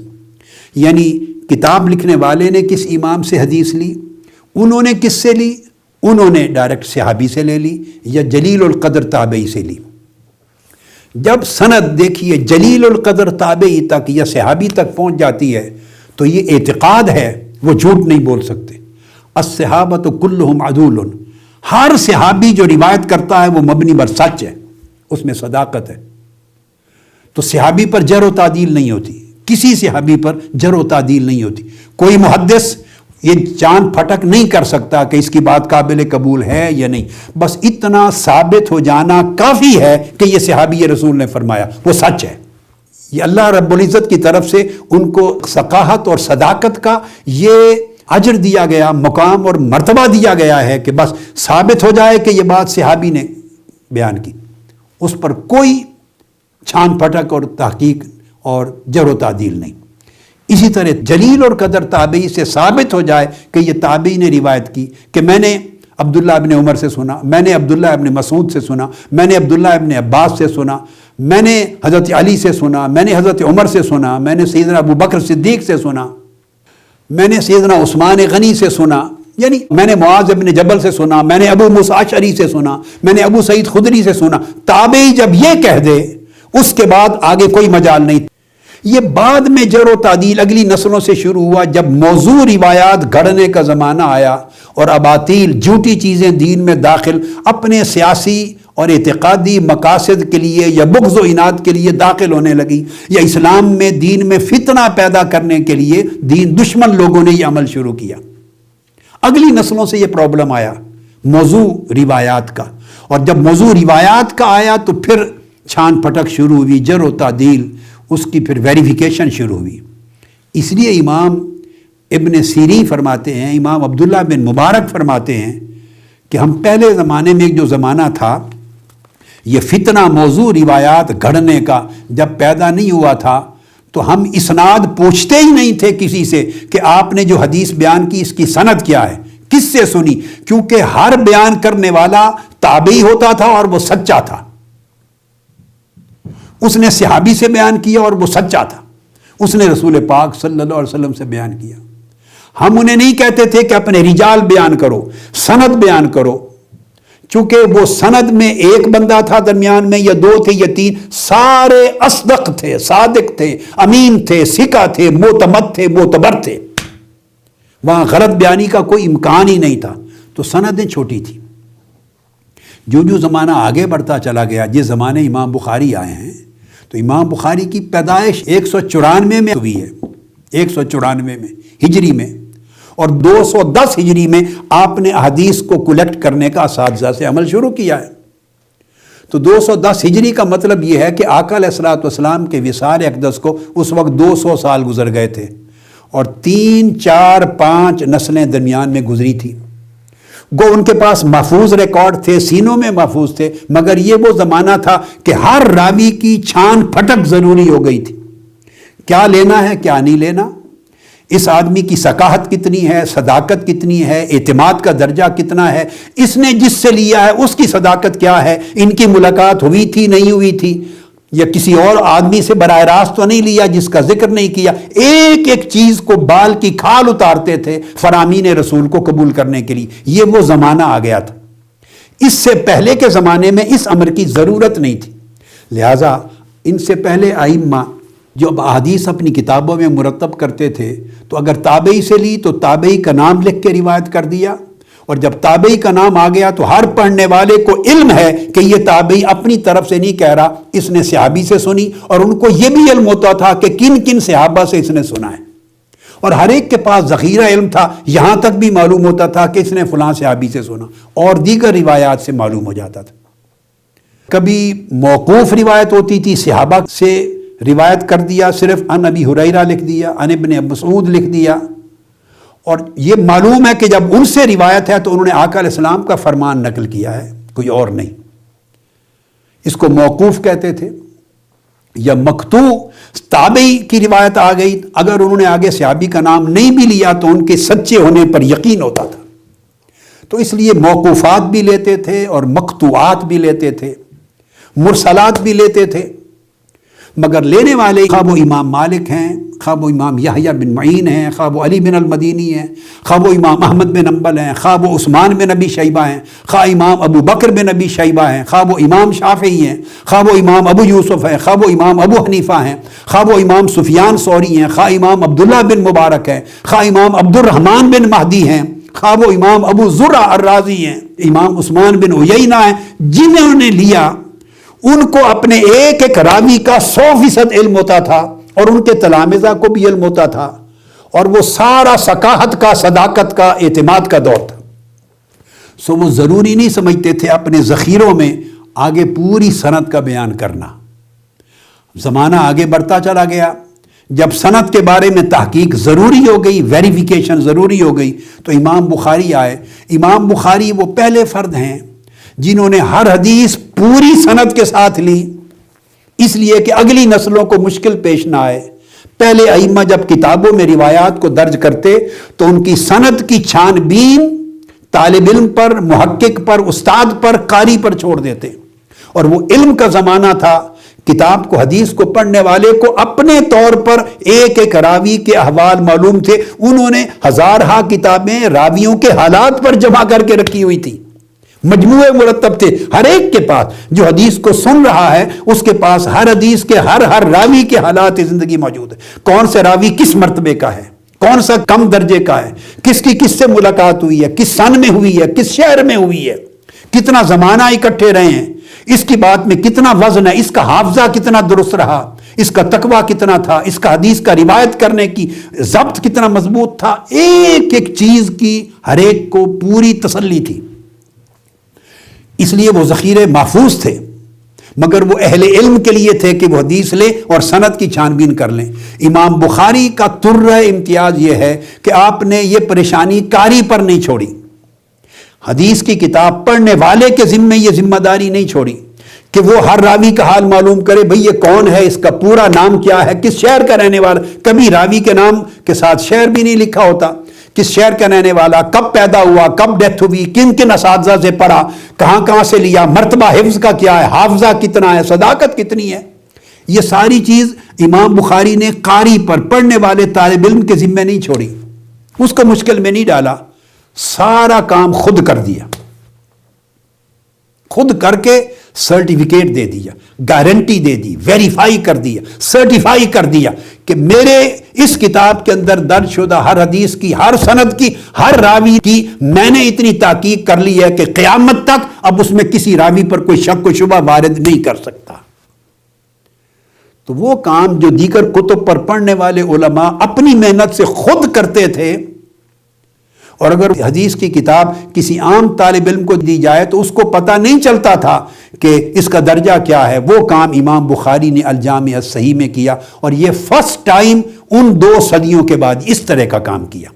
Speaker 1: یعنی کتاب لکھنے والے نے کس امام سے حدیث لی، انہوں نے کس سے لی، انہوں نے ڈائریکٹ صحابی سے لے لی یا جلیل القدر تابعی سے لی۔ جب سند دیکھیے جلیل القدر تابعی تک یا صحابی تک پہنچ جاتی ہے تو یہ اعتقاد ہے، وہ جھوٹ نہیں بول سکتے۔ الصحابۃ کلہم عدول، ہر صحابی جو روایت کرتا ہے وہ مبنی بر سچ ہے، اس میں صداقت ہے، تو صحابی پر جرح و تعدیل نہیں ہوتی، کسی صحابی پر جرح و تعدیل نہیں ہوتی۔ کوئی محدث یہ چاند پھٹک نہیں کر سکتا کہ اس کی بات قابل قبول ہے یا نہیں، بس اتنا ثابت ہو جانا کافی ہے کہ یہ صحابی رسول نے فرمایا، وہ سچ ہے۔ یہ اللہ رب العزت کی طرف سے ان کو ثقاہت اور صداقت کا یہ اجر دیا گیا، مقام اور مرتبہ دیا گیا ہے کہ بس ثابت ہو جائے کہ یہ بات صحابی نے بیان کی، اس پر کوئی چھان پھٹک اور تحقیق اور جرح و تعدیل نہیں۔ اسی طرح جلیل اور قدر تابعی سے ثابت ہو جائے کہ یہ تابعی نے روایت کی کہ میں نے عبداللہ ابن عمر سے سنا، میں نے عبداللہ ابن مسعود سے سنا، میں نے عبداللہ ابن عباس سے سنا، میں نے حضرت علی سے سنا، میں نے حضرت عمر سے سنا، میں نے سیدنا ابو بکر صدیق سے سنا، میں نے سیدنا عثمان غنی سے سنا، یعنی میں نے معاذ ابن جبل سے سنا، میں نے ابو موسیٰ اشعری سے سنا، میں نے ابو سعید خدری سے سنا۔ تابعی جب یہ کہہ دے اس کے بعد آگے کوئی مجال نہیں۔ یہ بعد میں جرح و تعدیل اگلی نسلوں سے شروع ہوا، جب موضوع روایات گھڑنے کا زمانہ آیا اور اباطیل جھوٹی چیزیں دین میں داخل اپنے سیاسی اور اعتقادی مقاصد کے لیے یا بغض و عناد کے لیے داخل ہونے لگی، یا اسلام میں دین میں فتنہ پیدا کرنے کے لیے دین دشمن لوگوں نے یہ عمل شروع کیا۔ اگلی نسلوں سے یہ پرابلم آیا موضوع روایات کا، اور جب موضوع روایات کا آیا تو پھر چھان پھٹک شروع ہوئی، جرح و تعدیل، اس کی پھر ویریفیکیشن شروع ہوئی۔ اس لیے امام ابن سیرین فرماتے ہیں، امام عبداللہ بن مبارک فرماتے ہیں کہ ہم پہلے زمانے میں جو زمانہ تھا، یہ فتنہ موضوع روایات گھڑنے کا جب پیدا نہیں ہوا تھا تو ہم اسناد پوچھتے ہی نہیں تھے کسی سے کہ آپ نے جو حدیث بیان کی اس کی سند کیا ہے، کس سے سنی، کیونکہ ہر بیان کرنے والا تابعی ہوتا تھا اور وہ سچا تھا، اس نے صحابی سے بیان کیا اور وہ سچا تھا، اس نے رسول پاک صلی اللہ علیہ وسلم سے بیان کیا۔ ہم انہیں نہیں کہتے تھے کہ اپنے رجال بیان کرو، سند بیان کرو، چونکہ وہ سند میں ایک بندہ تھا درمیان میں یا 2 تھے یا 3، سارے اصدق تھے، صادق تھے، امین تھے، ثقہ تھے، معتمد تھے، معتبر تھے، وہاں غلط بیانی کا کوئی امکان ہی نہیں تھا، تو سندیں چھوٹی تھی۔ جو زمانہ آگے بڑھتا چلا گیا، جس زمانے امام بخاری آئے ہیں، تو امام بخاری کی پیدائش 194 میں ہوئی ہے، 194 میں ہجری میں، اور 210 ہجری میں آپ نے احادیث کو کلیکٹ کرنے کا اساتذہ سے عمل شروع کیا ہے۔ تو 210 ہجری کا مطلب یہ ہے کہ آقا علیہ الصلوۃ والسلام کے وصال اقدس کو اس وقت 200 سال گزر گئے تھے، اور 3 4 5 نسلیں درمیان میں گزری تھی۔ گو ان کے پاس محفوظ ریکارڈ تھے، سینوں میں محفوظ تھے، مگر یہ وہ زمانہ تھا کہ ہر راوی کی چھان پھٹک ضروری ہو گئی تھی، کیا لینا ہے کیا نہیں لینا، اس آدمی کی ثقافت کتنی ہے، صداقت کتنی ہے، اعتماد کا درجہ کتنا ہے، اس نے جس سے لیا ہے اس کی صداقت کیا ہے، ان کی ملاقات ہوئی تھی نہیں ہوئی تھی، یا کسی اور آدمی سے براہ راست تو نہیں لیا جس کا ذکر نہیں کیا۔ ایک ایک چیز کو بال کی کھال اتارتے تھے فرامین رسول کو قبول کرنے کے لیے۔ یہ وہ زمانہ آ گیا تھا، اس سے پہلے کے زمانے میں اس امر کی ضرورت نہیں تھی۔ لہٰذا ان سے پہلے ائمہ جو احادیث اپنی کتابوں میں مرتب کرتے تھے، تو اگر تابعی سے لی تو تابعی کا نام لکھ کے روایت کر دیا، اور جب تابعی کا نام آ گیا تو ہر پڑھنے والے کو علم ہے کہ یہ تابعی اپنی طرف سے نہیں کہہ رہا، اس نے صحابی سے سنی، اور ان کو یہ بھی علم ہوتا تھا کہ کن کن صحابہ سے اس نے سنا ہے، اور ہر ایک کے پاس ذخیرہ علم تھا، یہاں تک بھی معلوم ہوتا تھا کہ اس نے فلاں صحابی سے سنا، اور دیگر روایات سے معلوم ہو جاتا تھا۔ کبھی موقوف روایت ہوتی تھی، صحابہ سے روایت کر دیا، صرف ان ابی ہریرہ لکھ دیا، ان ابن مسعود لکھ دیا، اور یہ معلوم ہے کہ جب ان سے روایت ہے تو انہوں نے آقا علیہ السلام کا فرمان نقل کیا ہے، کوئی اور نہیں۔ اس کو موقوف کہتے تھے، یا مقطوع تابعی کی روایت آ گئی، اگر انہوں نے آگے صحابی کا نام نہیں بھی لیا تو ان کے سچے ہونے پر یقین ہوتا تھا، تو اس لیے موقوفات بھی لیتے تھے اور مقطوعات بھی لیتے تھے، مرسلات بھی لیتے تھے، مگر لینے والے خواہ وہ امام مالک ہیں، خواہ وہ امام یحییٰ بن معین ہیں، خواہ وہ علی بن المدینی ہیں، خواہ وہ امام احمد بن حنبل ہیں، خواہ وہ عثمان بن ابی شیبہ ہیں، خواہ امام ابو بکر بن ابی شیبہ ہیں، خواہ وہ امام شافعی ہیں، خواہ وہ امام ابو یوسف ہیں، خواہ وہ امام ابو حنیفہ ہیں، خواہ وہ امام سفیان ثوری ہیں، خواہ امام عبداللہ بن مبارک ہیں، خواہ امام عبد الرحمن بن مہدی ہیں، خواہ وہ امام ابو زرع الرازی ہیں، امام عثمان بن عیینہ ہیں، جنہوں نے لیا ان کو اپنے ایک ایک راوی کا 100% علم ہوتا تھا، اور ان کے تلامذہ کو بھی علم ہوتا تھا، اور وہ سارا ثقافت کا، صداقت کا، اعتماد کا دور تھا۔ سو وہ ضروری نہیں سمجھتے تھے اپنے ذخیروں میں آگے پوری سند کا بیان کرنا۔ زمانہ آگے بڑھتا چلا گیا، جب سند کے بارے میں تحقیق ضروری ہو گئی، ویریفیکیشن ضروری ہو گئی، تو امام بخاری آئے۔ امام بخاری وہ پہلے فرد ہیں جنہوں نے ہر حدیث پوری سند کے ساتھ لی، اس لیے کہ اگلی نسلوں کو مشکل پیش نہ آئے۔ پہلے ائمہ جب کتابوں میں روایات کو درج کرتے تو ان کی سند کی چھان بین طالب علم پر، محقق پر، استاد پر، قاری پر چھوڑ دیتے، اور وہ علم کا زمانہ تھا۔ کتاب کو، حدیث کو پڑھنے والے کو اپنے طور پر ایک ایک راوی کے احوال معلوم تھے، انہوں نے ہزارہا کتابیں راویوں کے حالات پر جمع کر کے رکھی ہوئی تھی، مجموعے مرتب تھے، ہر ایک کے پاس جو حدیث کو سن رہا ہے اس کے پاس ہر حدیث کے ہر راوی کے حالات زندگی موجود ہے، کون سے راوی کس مرتبے کا ہے، کون سا کم درجے کا ہے، کس کی کس سے ملاقات ہوئی ہے، کس سن میں ہوئی ہے، کس شہر میں ہوئی ہے، کتنا زمانہ اکٹھے رہے ہیں، اس کی بات میں کتنا وزن ہے، اس کا حافظہ کتنا درست رہا، اس کا تقویٰ کتنا تھا، اس کا حدیث کا روایت کرنے کی ضبط کتنا مضبوط تھا، ایک ایک چیز کی ہر ایک کو پوری تسلی تھی۔ اس لیے وہ ذخیرے محفوظ تھے، مگر وہ اہل علم کے لیے تھے کہ وہ حدیث لیں اور سند کی چھان بین کر لیں۔ امام بخاری کا ترہ امتیاز یہ ہے کہ آپ نے یہ پریشانی قاری پر نہیں چھوڑی، حدیث کی کتاب پڑھنے والے کے ذمے یہ ذمہ داری نہیں چھوڑی کہ وہ ہر راوی کا حال معلوم کرے، بھئی یہ کون ہے، اس کا پورا نام کیا ہے، کس شہر کا رہنے والا، کبھی راوی کے نام کے ساتھ شہر بھی نہیں لکھا ہوتا، کس شہر کا رہنے والا، کب پیدا ہوا، کب ڈیتھ ہوئی، کن کن اساتذہ سے پڑھا، کہاں سے لیا، مرتبہ حفظ کا کیا ہے، حافظہ کتنا ہے، صداقت کتنی ہے، یہ ساری چیز امام بخاری نے قاری پر، پڑھنے والے طالب علم کے ذمے نہیں چھوڑی، اس کو مشکل میں نہیں ڈالا، سارا کام خود کر دیا، خود کر کے سرٹیفکیٹ دے دیا، گارنٹی دے دی، ویریفائی کر دیا، سرٹیفائی کر دیا کہ میرے اس کتاب کے اندر درج شدہ ہر حدیث کی، ہر سند کی، ہر راوی کی میں نے اتنی تحقیق کر لی ہے کہ قیامت تک اب اس میں کسی راوی پر کوئی شک و شبہ وارد نہیں کر سکتا۔ تو وہ کام جو دیگر کتب پر پڑھنے والے علماء اپنی محنت سے خود کرتے تھے، اور اگر حدیث کی کتاب کسی عام طالب علم کو دی جائے تو اس کو پتہ نہیں چلتا تھا کہ اس کا درجہ کیا ہے۔ وہ کام امام بخاری نے الجامع الصحیح میں کیا، اور یہ فرسٹ ٹائم ان 2 صدیوں کے بعد اس طرح کا کام کیا۔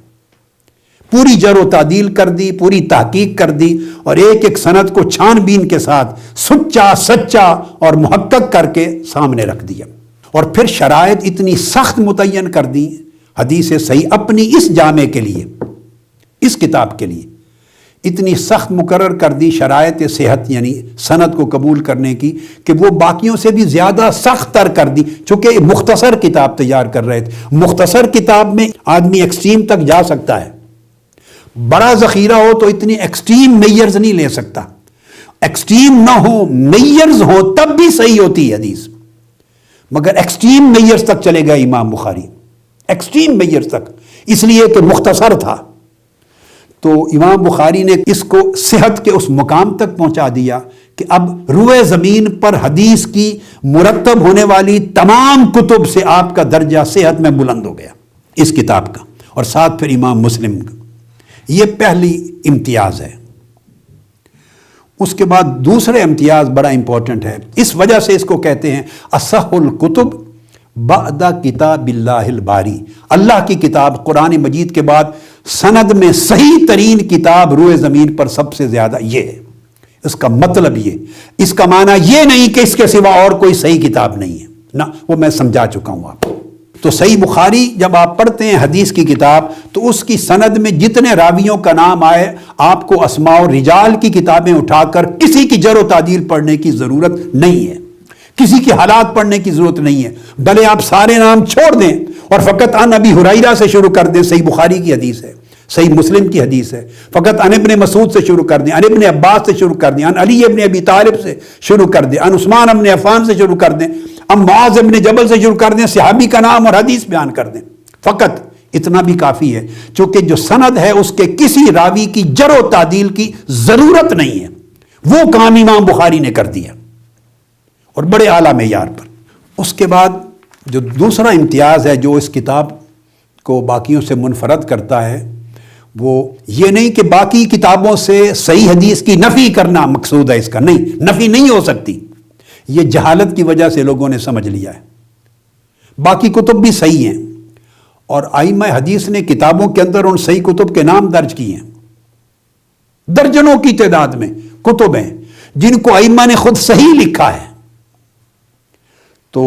Speaker 1: پوری جر و تعدیل کر دی، پوری تحقیق کر دی، اور ایک ایک سند کو چھان بین کے ساتھ سچا اور محقق کر کے سامنے رکھ دیا۔ اور پھر شرائط اتنی سخت متعین کر دی حدیث صحیح اپنی اس جامع کے لیے، اس کتاب کے لیے اتنی سخت مقرر کر دی شرائط صحت، یعنی سند کو قبول کرنے کی، کہ وہ باقیوں سے بھی زیادہ سخت تر کر دی، چونکہ مختصر کتاب تیار کر رہے تھے۔ مختصر کتاب میں آدمی ایکسٹریم تک جا سکتا ہے، بڑا ذخیرہ ہو تو اتنی ایکسٹریم میئرز نہیں لے سکتا، ایکسٹریم نہ ہو میئرز ہو تب بھی صحیح ہوتی ہے حدیث، مگر ایکسٹریم میئرز تک چلے گئے امام بخاری، ایکسٹریم میئرز تک، اس لیے کہ مختصر تھا۔ تو امام بخاری نے اس کو صحت کے اس مقام تک پہنچا دیا کہ اب روئے زمین پر حدیث کی مرتب ہونے والی تمام کتب سے آپ کا درجہ صحت میں بلند ہو گیا اس کتاب کا، اور ساتھ پھر امام مسلم کا۔ یہ پہلی امتیاز ہے۔ اس کے بعد دوسرے امتیاز بڑا امپورٹنٹ ہے، اس وجہ سے اس کو کہتے ہیں اصح الکتب بعد کتاب اللہ الباری۔ اللہ کی کتاب قرآن مجید کے بعد سند میں صحیح ترین کتاب روئے زمین پر سب سے زیادہ یہ ہے۔ اس کا مطلب یہ، اس کا معنی یہ نہیں کہ اس کے سوا اور کوئی صحیح کتاب نہیں ہے، نہ، وہ میں سمجھا چکا ہوں آپ کو۔ تو صحیح بخاری جب آپ پڑھتے ہیں حدیث کی کتاب تو اس کی سند میں جتنے راویوں کا نام آئے آپ کو اسماء و رجال کی کتابیں اٹھا کر کسی کی جر و تعدیل پڑھنے کی ضرورت نہیں ہے، کسی کی حالات پڑھنے کی ضرورت نہیں ہے، بھلے آپ سارے نام چھوڑ دیں اور فقط عن ابی ہریرہ سے شروع کر دیں، صحیح بخاری کی حدیث ہے، صحیح مسلم کی حدیث ہے، فقط عن ابن مسعود سے شروع کر دیں، عن ابن عباس سے شروع کر دیں، عن علی ابن ابی طالب سے شروع کر دیں، عن عثمان ابن عفان سے شروع کر دیں، اب معاذ ابن جبل سے شروع کر دیں، صحابی کا نام اور حدیث بیان کر دیں، فقط اتنا بھی کافی ہے، چونکہ جو سند ہے اس کے کسی راوی کی جر و تعدیل کی ضرورت نہیں ہے، وہ کام امام بخاری نے کر دیا اور بڑے اعلیٰ معیار پر۔ اس کے بعد جو دوسرا امتیاز ہے جو اس کتاب کو باقیوں سے منفرد کرتا ہے، وہ یہ نہیں کہ باقی کتابوں سے صحیح حدیث کی نفی کرنا مقصود ہے، اس کا نہیں، نفی نہیں ہو سکتی، یہ جہالت کی وجہ سے لوگوں نے سمجھ لیا ہے۔ باقی کتب بھی صحیح ہیں، اور ائمہ حدیث نے کتابوں کے اندر ان صحیح کتب کے نام درج کیے ہیں، درجنوں کی تعداد میں کتب ہیں جن کو ائمہ نے خود صحیح لکھا ہے۔ تو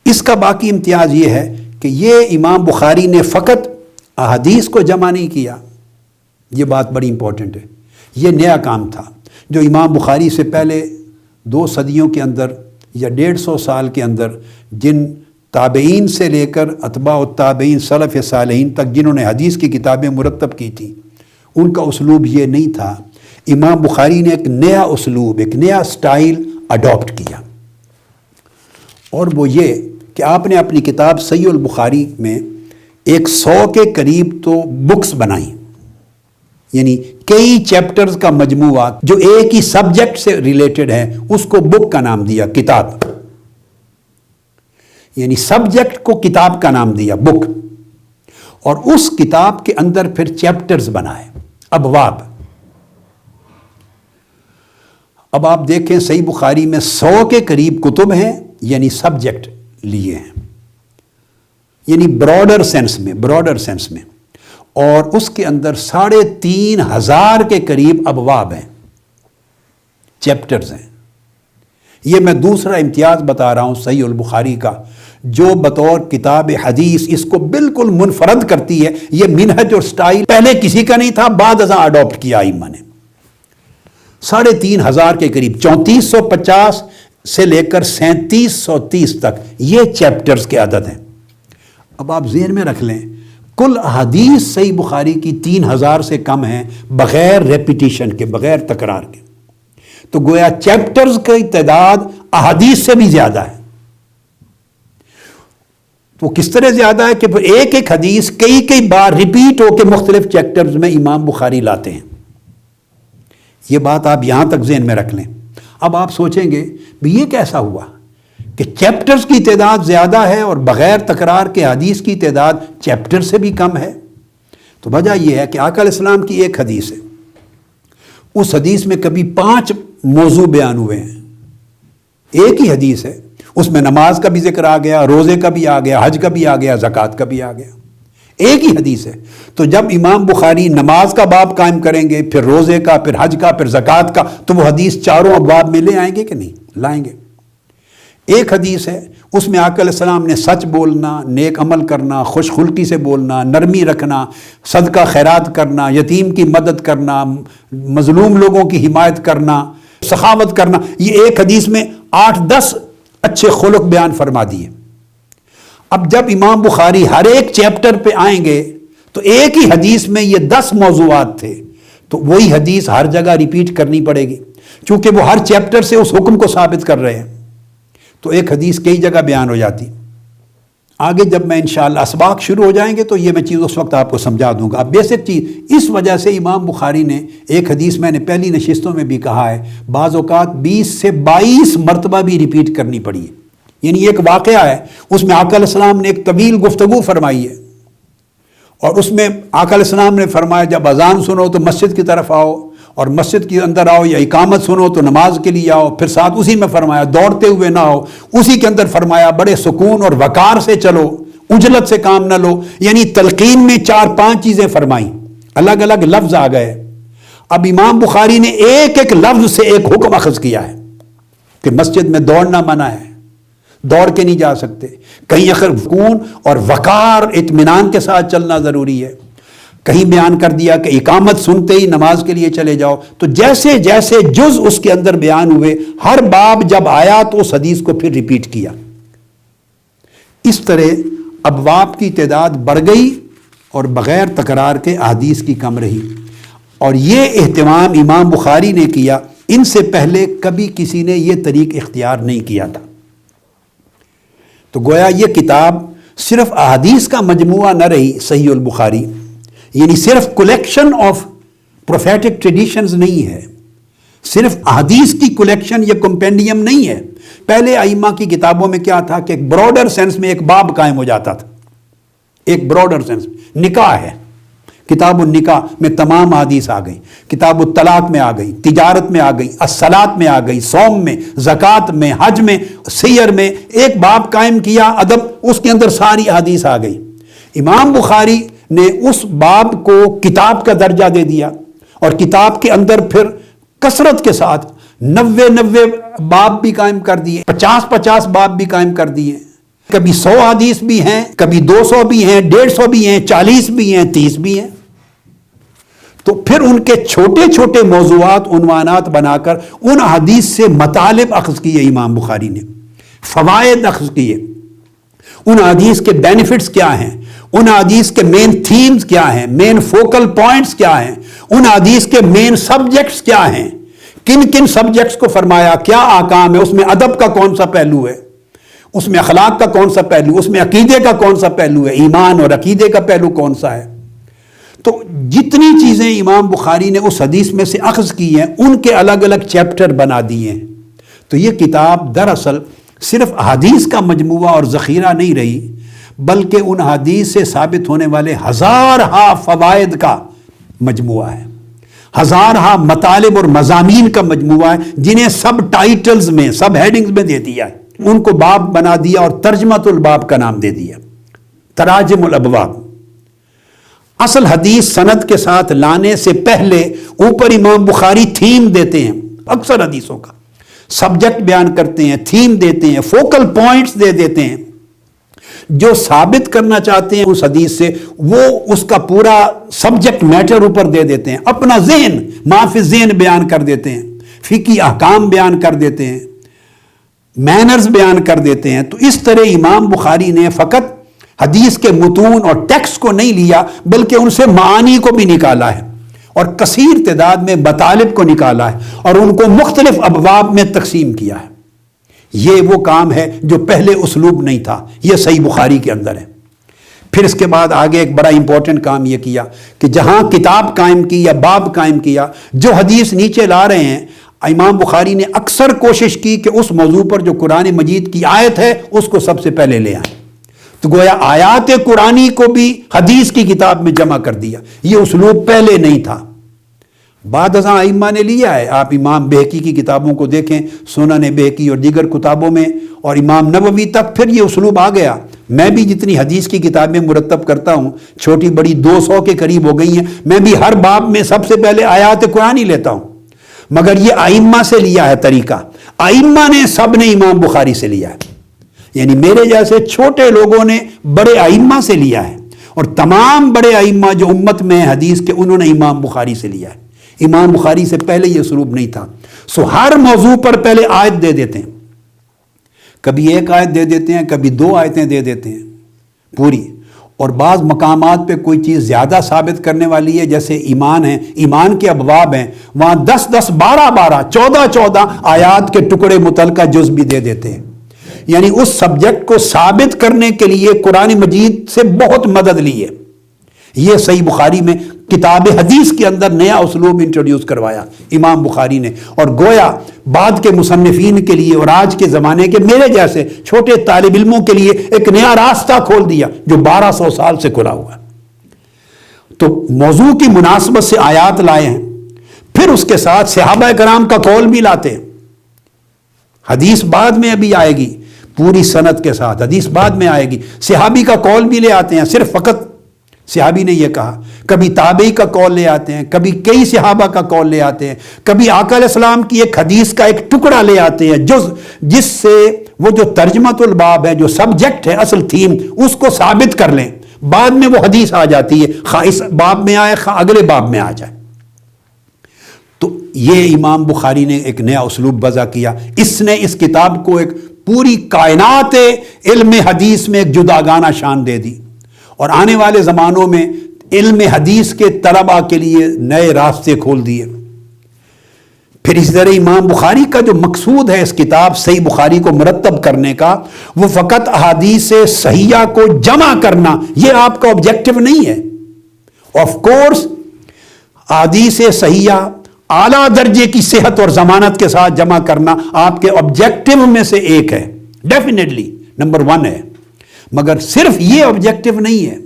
Speaker 1: اس کا باقی امتیاز یہ ہے کہ یہ امام بخاری نے فقط احادیث کو جمع نہیں کیا، یہ بات بڑی امپورٹنٹ ہے، یہ نیا کام تھا جو امام بخاری سے پہلے 2 صدیوں کے اندر یا 150 سال کے اندر جن تابعین سے لے کر اتباع التابعین سلف صالحین تک جنہوں نے حدیث کی کتابیں مرتب کی تھیں، ان کا اسلوب یہ نہیں تھا۔ امام بخاری نے ایک نیا اسلوب، ایک نیا سٹائل اڈاپٹ کیا، اور وہ یہ کہ آپ نے اپنی کتاب صحیح البخاری میں 100 کے قریب تو بکس بنائیں، یعنی کئی چیپٹرز کا مجموعہ جو ایک ہی سبجیکٹ سے ریلیٹڈ ہے، اس کو بک کا نام دیا، کتاب، یعنی سبجیکٹ کو کتاب کا نام دیا، بک، اور اس کتاب کے اندر پھر چیپٹرز بنائے، ابواب۔ اب آپ دیکھیں صحیح بخاری میں 100 کے قریب کتب ہیں، یعنی سبجیکٹ لیے ہیں، یعنی براڈر سینس میں، اور اس کے اندر 3500 کے قریب ابواب ہیں، چیپٹرز ہیں۔ یہ میں دوسرا امتیاز بتا رہا ہوں صحیح البخاری کا، جو بطور کتاب حدیث اس کو بالکل منفرد کرتی ہے۔ یہ منہج اور سٹائل پہلے کسی کا نہیں تھا، بعد ازاں اڈاپٹ کیا ائمہ نے۔ 3500 کے قریب، 3450 سے لے کر 3730 تک یہ چیپٹرز کے عدد ہیں۔ اب آپ ذہن میں رکھ لیں، کل احادیث صحیح بخاری کی 3000 سے کم ہیں، بغیر ریپیٹیشن کے، بغیر تکرار کے، تو گویا چیپٹرز کی تعداد احادیث سے بھی زیادہ ہے۔ تو کس طرح زیادہ ہے کہ ایک ایک حدیث کئی بار ریپیٹ ہو کے مختلف چیپٹرز میں امام بخاری لاتے ہیں۔ یہ بات آپ یہاں تک ذہن میں رکھ لیں۔ اب آپ سوچیں گے بھی یہ کیسا ہوا کہ چیپٹرز کی تعداد زیادہ ہے اور بغیر تکرار کے حدیث کی تعداد چیپٹر سے بھی کم ہے؟ تو وجہ یہ ہے کہ آقا علیہ السلام کی ایک حدیث ہے، اس حدیث میں کبھی 5 موضوع بیان ہوئے ہیں، ایک ہی حدیث ہے، اس میں نماز کا بھی ذکر آ گیا، روزے کا بھی آ گیا، حج کا بھی آ گیا، زکوٰۃ کا بھی آ گیا، ایک ہی حدیث ہے۔ تو جب امام بخاری نماز کا باب قائم کریں گے، پھر روزے کا، پھر حج کا، پھر زکوٰۃ کا، تو وہ حدیث چاروں ابواب میں لے آئیں گے کہ نہیں؟ لائیں گے۔ ایک حدیث ہے، اس میں آقا علیہ السلام نے سچ بولنا، نیک عمل کرنا، خوش خلقی سے بولنا، نرمی رکھنا، صدقہ خیرات کرنا، یتیم کی مدد کرنا، مظلوم لوگوں کی حمایت کرنا، سخاوت کرنا، یہ ایک حدیث میں 8-10 اچھے خلق بیان فرما دیے۔ اب جب امام بخاری ہر ایک چیپٹر پہ آئیں گے تو ایک ہی حدیث میں یہ 10 موضوعات تھے، تو وہی حدیث ہر جگہ ریپیٹ کرنی پڑے گی، چونکہ وہ ہر چیپٹر سے اس حکم کو ثابت کر رہے ہیں، تو ایک حدیث کئی جگہ بیان ہو جاتی۔ آگے جب میں انشاءاللہ اسباق شروع ہو جائیں گے تو یہ میں چیز اس وقت آپ کو سمجھا دوں گا۔ اب بیسک چیز اس وجہ سے امام بخاری نے ایک حدیث، میں نے پہلی نشستوں میں بھی کہا ہے، بعض اوقات 20 سے 22 مرتبہ بھی ریپیٹ کرنی پڑی ہے۔ یعنی ایک واقعہ ہے، اس میں آقا علیہ السلام نے ایک طویل گفتگو فرمائی ہے، اور اس میں آقا علیہ السلام نے فرمایا جب اذان سنو تو مسجد کی طرف آؤ، اور مسجد کے اندر آؤ، یا اقامت سنو تو نماز کے لیے آؤ، پھر ساتھ اسی میں فرمایا دوڑتے ہوئے نہ آؤ، اسی کے اندر فرمایا بڑے سکون اور وقار سے چلو، عجلت سے کام نہ لو، یعنی تلقین میں 4-5 چیزیں فرمائیں، الگ الگ لفظ آ گئے۔ اب امام بخاری نے ایک ایک لفظ سے ایک حکم اخذ کیا ہے کہ مسجد میں دوڑنا منع ہے، دوڑ کے نہیں جا سکتے، کہیں اگر سکون اور وقار اطمینان کے ساتھ چلنا ضروری ہے، کہیں بیان کر دیا کہ اقامت سنتے ہی نماز کے لیے چلے جاؤ۔ تو جیسے جیسے جز اس کے اندر بیان ہوئے، ہر باب جب آیا تو اس حدیث کو پھر ریپیٹ کیا۔ اس طرح ابواب کی تعداد بڑھ گئی اور بغیر تکرار کے احادیث کی کم رہی، اور یہ اہتمام امام بخاری نے کیا، ان سے پہلے کبھی کسی نے یہ طریق اختیار نہیں کیا تھا۔ تو گویا یہ کتاب صرف احادیث کا مجموعہ نہ رہی صحیح البخاری، یعنی صرف کلیکشن آف پروفیٹک ٹریڈیشنز نہیں ہے، صرف احادیث کی کلیکشن یا کمپینڈیم نہیں ہے۔ پہلے ائمہ کی کتابوں میں کیا تھا کہ ایک براڈر سینس میں ایک باب قائم ہو جاتا تھا، ایک براڈر سینس میں نکاح ہے، کتاب النکاح میں تمام احادیث آ گئی، کتاب الطلاق میں آ گئی، تجارت میں آ گئی، الصلاۃ میں آ گئی، صوم میں، زکوٰۃ میں، حج میں، سیر میں، ایک باب قائم کیا ادب، اس کے اندر ساری احادیث آ گئی۔ امام بخاری نے اس باب کو کتاب کا درجہ دے دیا، اور کتاب کے اندر پھر کثرت کے ساتھ 90 باب بھی قائم کر دیے، 50 باب بھی قائم کر دیے، کبھی 100 حدیث بھی ہیں، کبھی 200 بھی ہیں، 150 بھی ہیں، 40 بھی ہیں، 30 بھی ہیں۔ تو پھر ان کے چھوٹے چھوٹے موضوعات، عنوانات بنا کر ان حدیث سے مطالب اخذ کیے امام بخاری نے، فوائد اخذ کیے، ان حدیث کے بینیفٹس کیا ہیں، ان حدیث کے مین تھیمز کیا ہیں، مین فوکل پوائنٹس کیا ہیں، ان حدیث کے مین سبجیکٹس کیا ہیں، کن کن سبجیکٹس کو فرمایا، کیا احکام ہے، اس میں ادب کا کون سا پہلو ہے، اس میں اخلاق کا کون سا پہلو، اس میں عقیدے کا کون سا پہلو ہے، ایمان اور عقیدے کا پہلو کون سا ہے۔ تو جتنی چیزیں امام بخاری نے اس حدیث میں سے اخذ کی ہیں، ان کے الگ الگ چیپٹر بنا دیے ہیں۔ تو یہ کتاب دراصل صرف حدیث کا مجموعہ اور ذخیرہ نہیں رہی، بلکہ ان حدیث سے ثابت ہونے والے ہزارہا فوائد کا مجموعہ ہے، ہزارہا مطالب اور مضامین کا مجموعہ ہے، جنہیں سب ٹائٹلز میں، سب ہیڈنگز میں دے دیا ہے، ان کو باب بنا دیا اور ترجمۃ الباب کا نام دے دیا، تراجم الابواب۔ اصل حدیث سند کے ساتھ لانے سے پہلے اوپر امام بخاری تھیم دیتے ہیں، اکثر حدیثوں کا سبجیکٹ بیان کرتے ہیں، تھیم دیتے ہیں، فوکل پوائنٹس دے دیتے ہیں، جو ثابت کرنا چاہتے ہیں اس حدیث سے، وہ اس کا پورا سبجیکٹ میٹر اوپر دے دیتے ہیں، اپنا ذہن ما فی ذہن بیان کر دیتے ہیں، فقہی احکام بیان کر دیتے ہیں، مینرز بیان کر دیتے ہیں۔ تو اس طرح امام بخاری نے فقط حدیث کے متون اور ٹیکسٹ کو نہیں لیا، بلکہ ان سے معانی کو بھی نکالا ہے، اور کثیر تعداد میں مطالب کو نکالا ہے، اور ان کو مختلف ابواب میں تقسیم کیا ہے۔ یہ وہ کام ہے جو پہلے اسلوب نہیں تھا، یہ صحیح بخاری کے اندر ہے۔ پھر اس کے بعد آگے ایک بڑا امپورٹنٹ کام یہ کیا کہ جہاں کتاب قائم کی یا باب قائم کیا، جو حدیث نیچے لا رہے ہیں، امام بخاری نے اکثر کوشش کی کہ اس موضوع پر جو قرآن مجید کی آیت ہے اس کو سب سے پہلے لے آئیں۔ تو گویا آیات قرآنی کو بھی حدیث کی کتاب میں جمع کر دیا. یہ اسلوب پہلے نہیں تھا، بعد ازاں ائمہ نے لیا ہے. آپ امام بہقی کی کتابوں کو دیکھیں، سنن بہقی اور دیگر کتابوں میں، اور امام نووی تک پھر یہ اسلوب آ گیا. میں بھی جتنی حدیث کی کتابیں مرتب کرتا ہوں، چھوٹی بڑی 200 کے قریب ہو گئی ہیں، میں بھی ہر باب میں سب سے پہلے آیات قرآنی لیتا ہوں. مگر یہ ائمہ سے لیا ہے طریقہ. ائمہ نے سب نے امام بخاری سے لیا ہے، یعنی میرے جیسے چھوٹے لوگوں نے بڑے ائمہ سے لیا ہے، اور تمام بڑے ائمہ جو امت میں ہیں حدیث کے، انہوں نے امام بخاری سے لیا ہے. امام بخاری سے پہلے یہ اسلوب نہیں تھا. سو ہر موضوع پر پہلے آیت دے دیتے ہیں، کبھی ایک آیت دے دیتے ہیں، کبھی 2 آیتیں دے دیتے ہیں پوری. اور بعض مقامات پہ کوئی چیز زیادہ ثابت کرنے والی ہے، جیسے ایمان ہے، ایمان کے ابواب ہیں، وہاں 10 12 14 آیات کے ٹکڑے متعلقہ جز بھی دے دیتے ہیں. یعنی اس سبجیکٹ کو ثابت کرنے کے لیے قرآن مجید سے بہت مدد لی ہے. یہ صحیح بخاری میں کتاب حدیث کے اندر نیا اسلوب انٹروڈیوس کروایا امام بخاری نے، اور گویا بعد کے مصنفین کے لیے اور آج کے زمانے کے میرے جیسے چھوٹے طالب علموں کے لیے ایک نیا راستہ کھول دیا جو 1200 سال سے کھلا ہوا ہے. تو موضوع کی مناسبت سے آیات لائے ہیں، پھر اس کے ساتھ صحابہ کرام کا قول بھی لاتے ہیں. حدیث بعد میں ابھی آئے گی پوری سند کے ساتھ، حدیث بعد میں آئے گی. صحابی کا قول بھی لے آتے ہیں، صرف فقط صحابی نے یہ کہا. کبھی تابعی کا قول لے آتے ہیں، کبھی کئی صحابہ کا قول لے آتے ہیں، کبھی آقا علیہ السلام کی ایک حدیث کا ایک ٹکڑا لے آتے ہیں جس سے وہ جو ترجمۃ الباب ہے، جو سبجیکٹ ہے، اصل تھیم، اس کو ثابت کر لیں. بعد میں وہ حدیث آ جاتی ہے، خواہ اس باب میں آئے خواہ اگلے باب میں آ جائے. تو یہ امام بخاری نے ایک نیا اسلوب وضع کیا. اس نے اس کتاب کو ایک پوری کائنات علم حدیث میں ایک جداگانہ شان دے دی، اور آنے والے زمانوں میں علم حدیث کے طلباء کے لیے نئے راستے کھول دیے. پھر اس طرح امام بخاری کا جو مقصود ہے اس کتاب صحیح بخاری کو مرتب کرنے کا، وہ فقط احادیث صحیحہ کو جمع کرنا، یہ آپ کا آبجیکٹو نہیں ہے. آف کورس احادیث صحیحہ اعلیٰ درجے کی صحت اور ضمانت کے ساتھ جمع کرنا آپ کے آبجیکٹو میں سے ایک ہے، ڈیفینیٹلی نمبر 1 ہے. مگر صرف یہ آبجیکٹو نہیں ہے،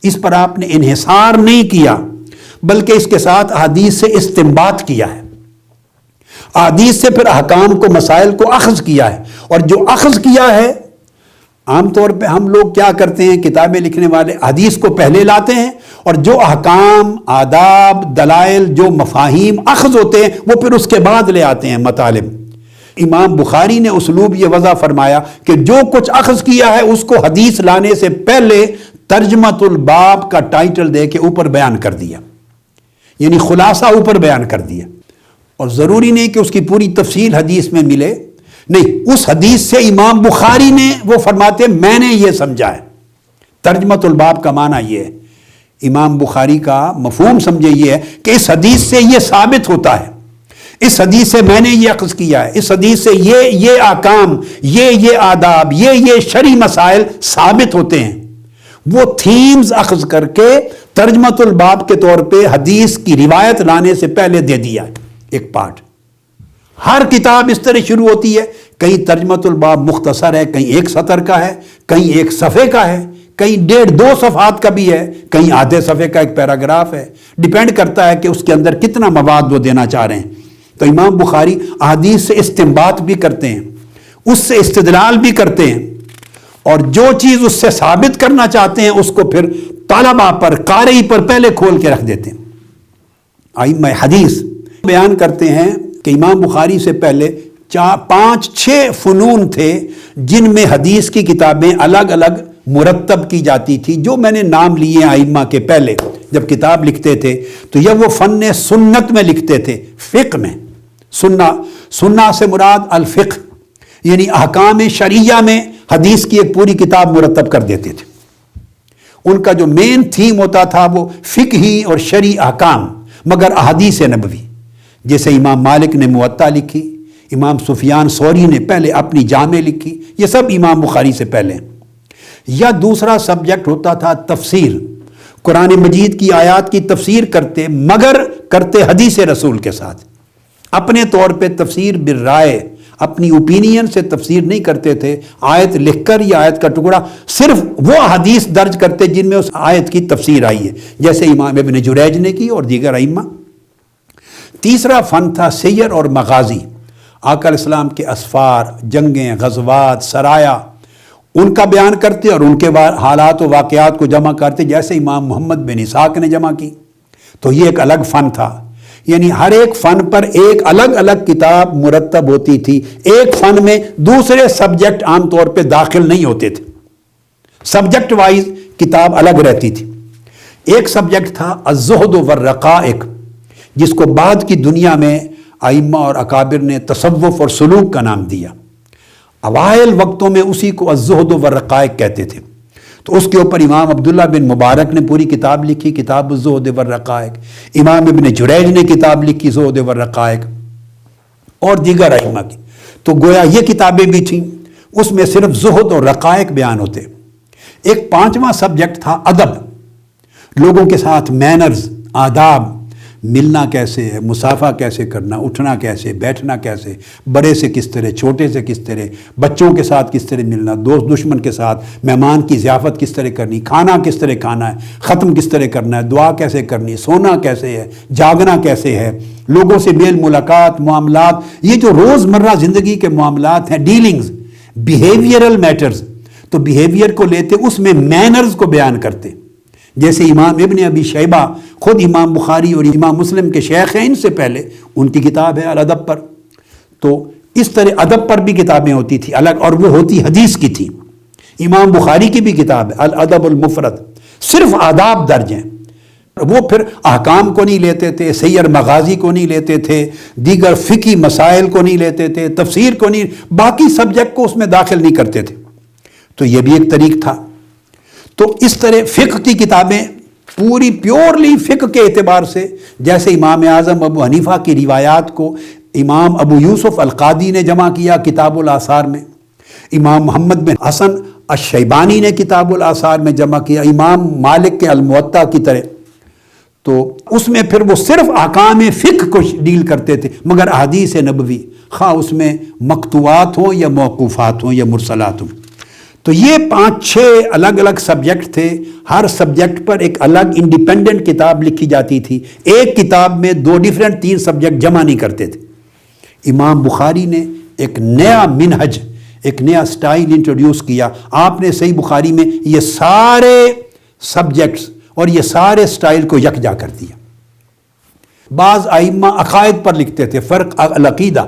Speaker 1: اس پر آپ نے انحصار نہیں کیا، بلکہ اس کے ساتھ احادیث سے استنباط کیا ہے. احادیث سے پھر احکام کو، مسائل کو اخذ کیا ہے. اور جو اخذ کیا ہے، عام طور پہ ہم لوگ کیا کرتے ہیں، کتابیں لکھنے والے حدیث کو پہلے لاتے ہیں، اور جو احکام، آداب، دلائل، جو مفاہیم اخذ ہوتے ہیں وہ پھر اس کے بعد لے آتے ہیں مطالب. امام بخاری نے اسلوب یہ وضع فرمایا کہ جو کچھ اخذ کیا ہے اس کو حدیث لانے سے پہلے ترجمۃ الباب کا ٹائٹل دے کے اوپر بیان کر دیا، یعنی خلاصہ اوپر بیان کر دیا. اور ضروری نہیں کہ اس کی پوری تفصیل حدیث میں ملے، نہیں، اس حدیث سے امام بخاری نے وہ فرماتے میں نے یہ سمجھا ہے. ترجمۃ الباب کا معنی یہ ہے، امام بخاری کا مفہوم سمجھے یہ ہے کہ اس حدیث سے یہ ثابت ہوتا ہے، اس حدیث سے میں نے یہ اخذ کیا ہے، اس حدیث سے یہ احکام، یہ آداب، یہ شرعی مسائل ثابت ہوتے ہیں. وہ تھیمز اخذ کر کے ترجمۃ الباب کے طور پہ حدیث کی روایت لانے سے پہلے دے دیا ایک پارٹ. ہر کتاب اس طرح شروع ہوتی ہے، کہیں ترجمۃ الباب مختصر ہے، کہیں 1 سطر کا ہے، کہیں 1 صفحے کا ہے، کہیں 1.5-2 صفحات کا بھی ہے، کہیں آدھے صفحے کا ایک پیراگراف ہے. ڈیپینڈ کرتا ہے کہ اس کے اندر کتنا مواد وہ دینا چاہ رہے ہیں. تو امام بخاری احادیث سے استنباط بھی کرتے ہیں، اس سے استدلال بھی کرتے ہیں، اور جو چیز اس سے ثابت کرنا چاہتے ہیں اس کو پھر طلباء پر، قاری پر پہلے کھول کے رکھ دیتے ہیں. ائمہ حدیث بیان کرتے ہیں کہ امام بخاری سے پہلے 5-6 فنون تھے جن میں حدیث کی کتابیں الگ الگ مرتب کی جاتی تھی. جو میں نے نام لیے ہیں ائمہ کے، پہلے جب کتاب لکھتے تھے تو یہ وہ فن سنت میں لکھتے تھے، فقہ میں. سنہ سے مراد الفقہ، یعنی احکام شرعیہ میں حدیث کی ایک پوری کتاب مرتب کر دیتے تھے. ان کا جو مین تھیم ہوتا تھا وہ فقہی اور شرعی احکام، مگر احادیث نبوی. جیسے امام مالک نے موطا لکھی، امام سفیان ثوری نے پہلے اپنی جامع لکھی، یہ سب امام بخاری سے پہلے. یا دوسرا سبجیکٹ ہوتا تھا تفسیر، قرآن مجید کی آیات کی تفسیر کرتے، مگر کرتے حدیث رسول کے ساتھ. اپنے طور پہ تفسیر بالرائے، اپنی اوپینین سے تفسیر نہیں کرتے تھے، آیت لکھ کر یا آیت کا ٹکڑا صرف وہ حدیث درج کرتے جن میں اس آیت کی تفسیر آئی ہے، جیسے امام ابن جریج نے کی اور دیگر ائمہ۔ تیسرا فن تھا سیر اور مغازی، آقا علیہ السلام کے اسفار، جنگیں، غزوات، سرایا، ان کا بیان کرتے اور ان کے حالات و واقعات کو جمع کرتے، جیسے امام محمد بن اسحاق نے جمع کی۔ تو یہ ایک الگ فن تھا، یعنی ہر ایک فن پر ایک الگ الگ کتاب مرتب ہوتی تھی، ایک فن میں دوسرے سبجیکٹ عام طور پہ داخل نہیں ہوتے تھے، سبجیکٹ وائز کتاب الگ رہتی تھی۔ ایک سبجیکٹ تھا الزہد والرقائق، جس کو بعد کی دنیا میں ائمہ اور اکابر نے تصوف اور سلوک کا نام دیا، اوائل وقتوں میں اسی کو الزہد والرقائق کہتے تھے۔ تو اس کے اوپر امام عبداللہ بن مبارک نے پوری کتاب لکھی، کتاب الزہد والرقائق، امام ابن جریج نے کتاب لکھی زہد والرقائق، اور دیگر ائمہ کی۔ تو گویا یہ کتابیں بھی تھیں، اس میں صرف زہد اور رقائق بیان ہوتے۔ ایک پانچواں سبجیکٹ تھا ادب، لوگوں کے ساتھ مینرز، آداب، ملنا کیسے ہے، مصافحہ کیسے کرنا، اٹھنا کیسے، بیٹھنا کیسے، بڑے سے کس طرح، چھوٹے سے کس طرح، بچوں کے ساتھ کس طرح ملنا، دوست دشمن کے ساتھ، مہمان کی ضیافت کس طرح کرنی، کھانا کس طرح کھانا ہے، ختم کس طرح کرنا ہے، دعا کیسے کرنی، سونا کیسے ہے، جاگنا کیسے ہے، لوگوں سے میل ملاقات، معاملات، یہ جو روز مرہ زندگی کے معاملات ہیں، ڈیلنگز، بیہیویئرل میٹرز، تو بیہیویئر کو لیتے اس میں مینرز کو بیان کرتے، جیسے امام ابن ابی شیبہ خود امام بخاری اور امام مسلم کے شیخ ہیں، ان سے پہلے ان کی کتاب ہے الادب پر۔ تو اس طرح ادب پر بھی کتابیں ہوتی تھی الگ، اور وہ ہوتی حدیث کی تھی۔ امام بخاری کی بھی کتاب ہے الادب المفرد، صرف آداب درج ہیں، وہ پھر احکام کو نہیں لیتے تھے، سیر مغازی کو نہیں لیتے تھے، دیگر فقہی مسائل کو نہیں لیتے تھے، تفسیر کو نہیں، باقی سبجیکٹ کو اس میں داخل نہیں کرتے تھے۔ تو یہ بھی ایک طریق تھا۔ تو اس طرح فقہ کی کتابیں پوری پیورلی فقہ کے اعتبار سے، جیسے امام اعظم ابو حنیفہ کی روایات کو امام ابو یوسف القادی نے جمع کیا کتاب الآثار میں، امام محمد بن حسن الشیبانی نے کتاب الآثار میں جمع کیا، امام مالک کے الموطا کی طرح، تو اس میں پھر وہ صرف احکام فقہ کو ڈیل کرتے تھے، مگر احادیث نبوی خواہ اس میں مقطوعات ہوں یا موقوفات ہوں یا مرسلات ہوں۔ تو یہ 5-6 الگ الگ سبجیکٹ تھے، ہر سبجیکٹ پر ایک الگ انڈیپینڈنٹ کتاب لکھی جاتی تھی، ایک کتاب میں 2 ڈیفرنٹ 3 سبجیکٹ جمع نہیں کرتے تھے۔ امام بخاری نے ایک نیا منہج، ایک نیا سٹائل انٹروڈیوس کیا، آپ نے صحیح بخاری میں یہ سارے سبجیکٹس اور یہ سارے سٹائل کو یکجا کر دیا۔ بعض ائمہ عقائد پر لکھتے تھے، فرق العقیدہ،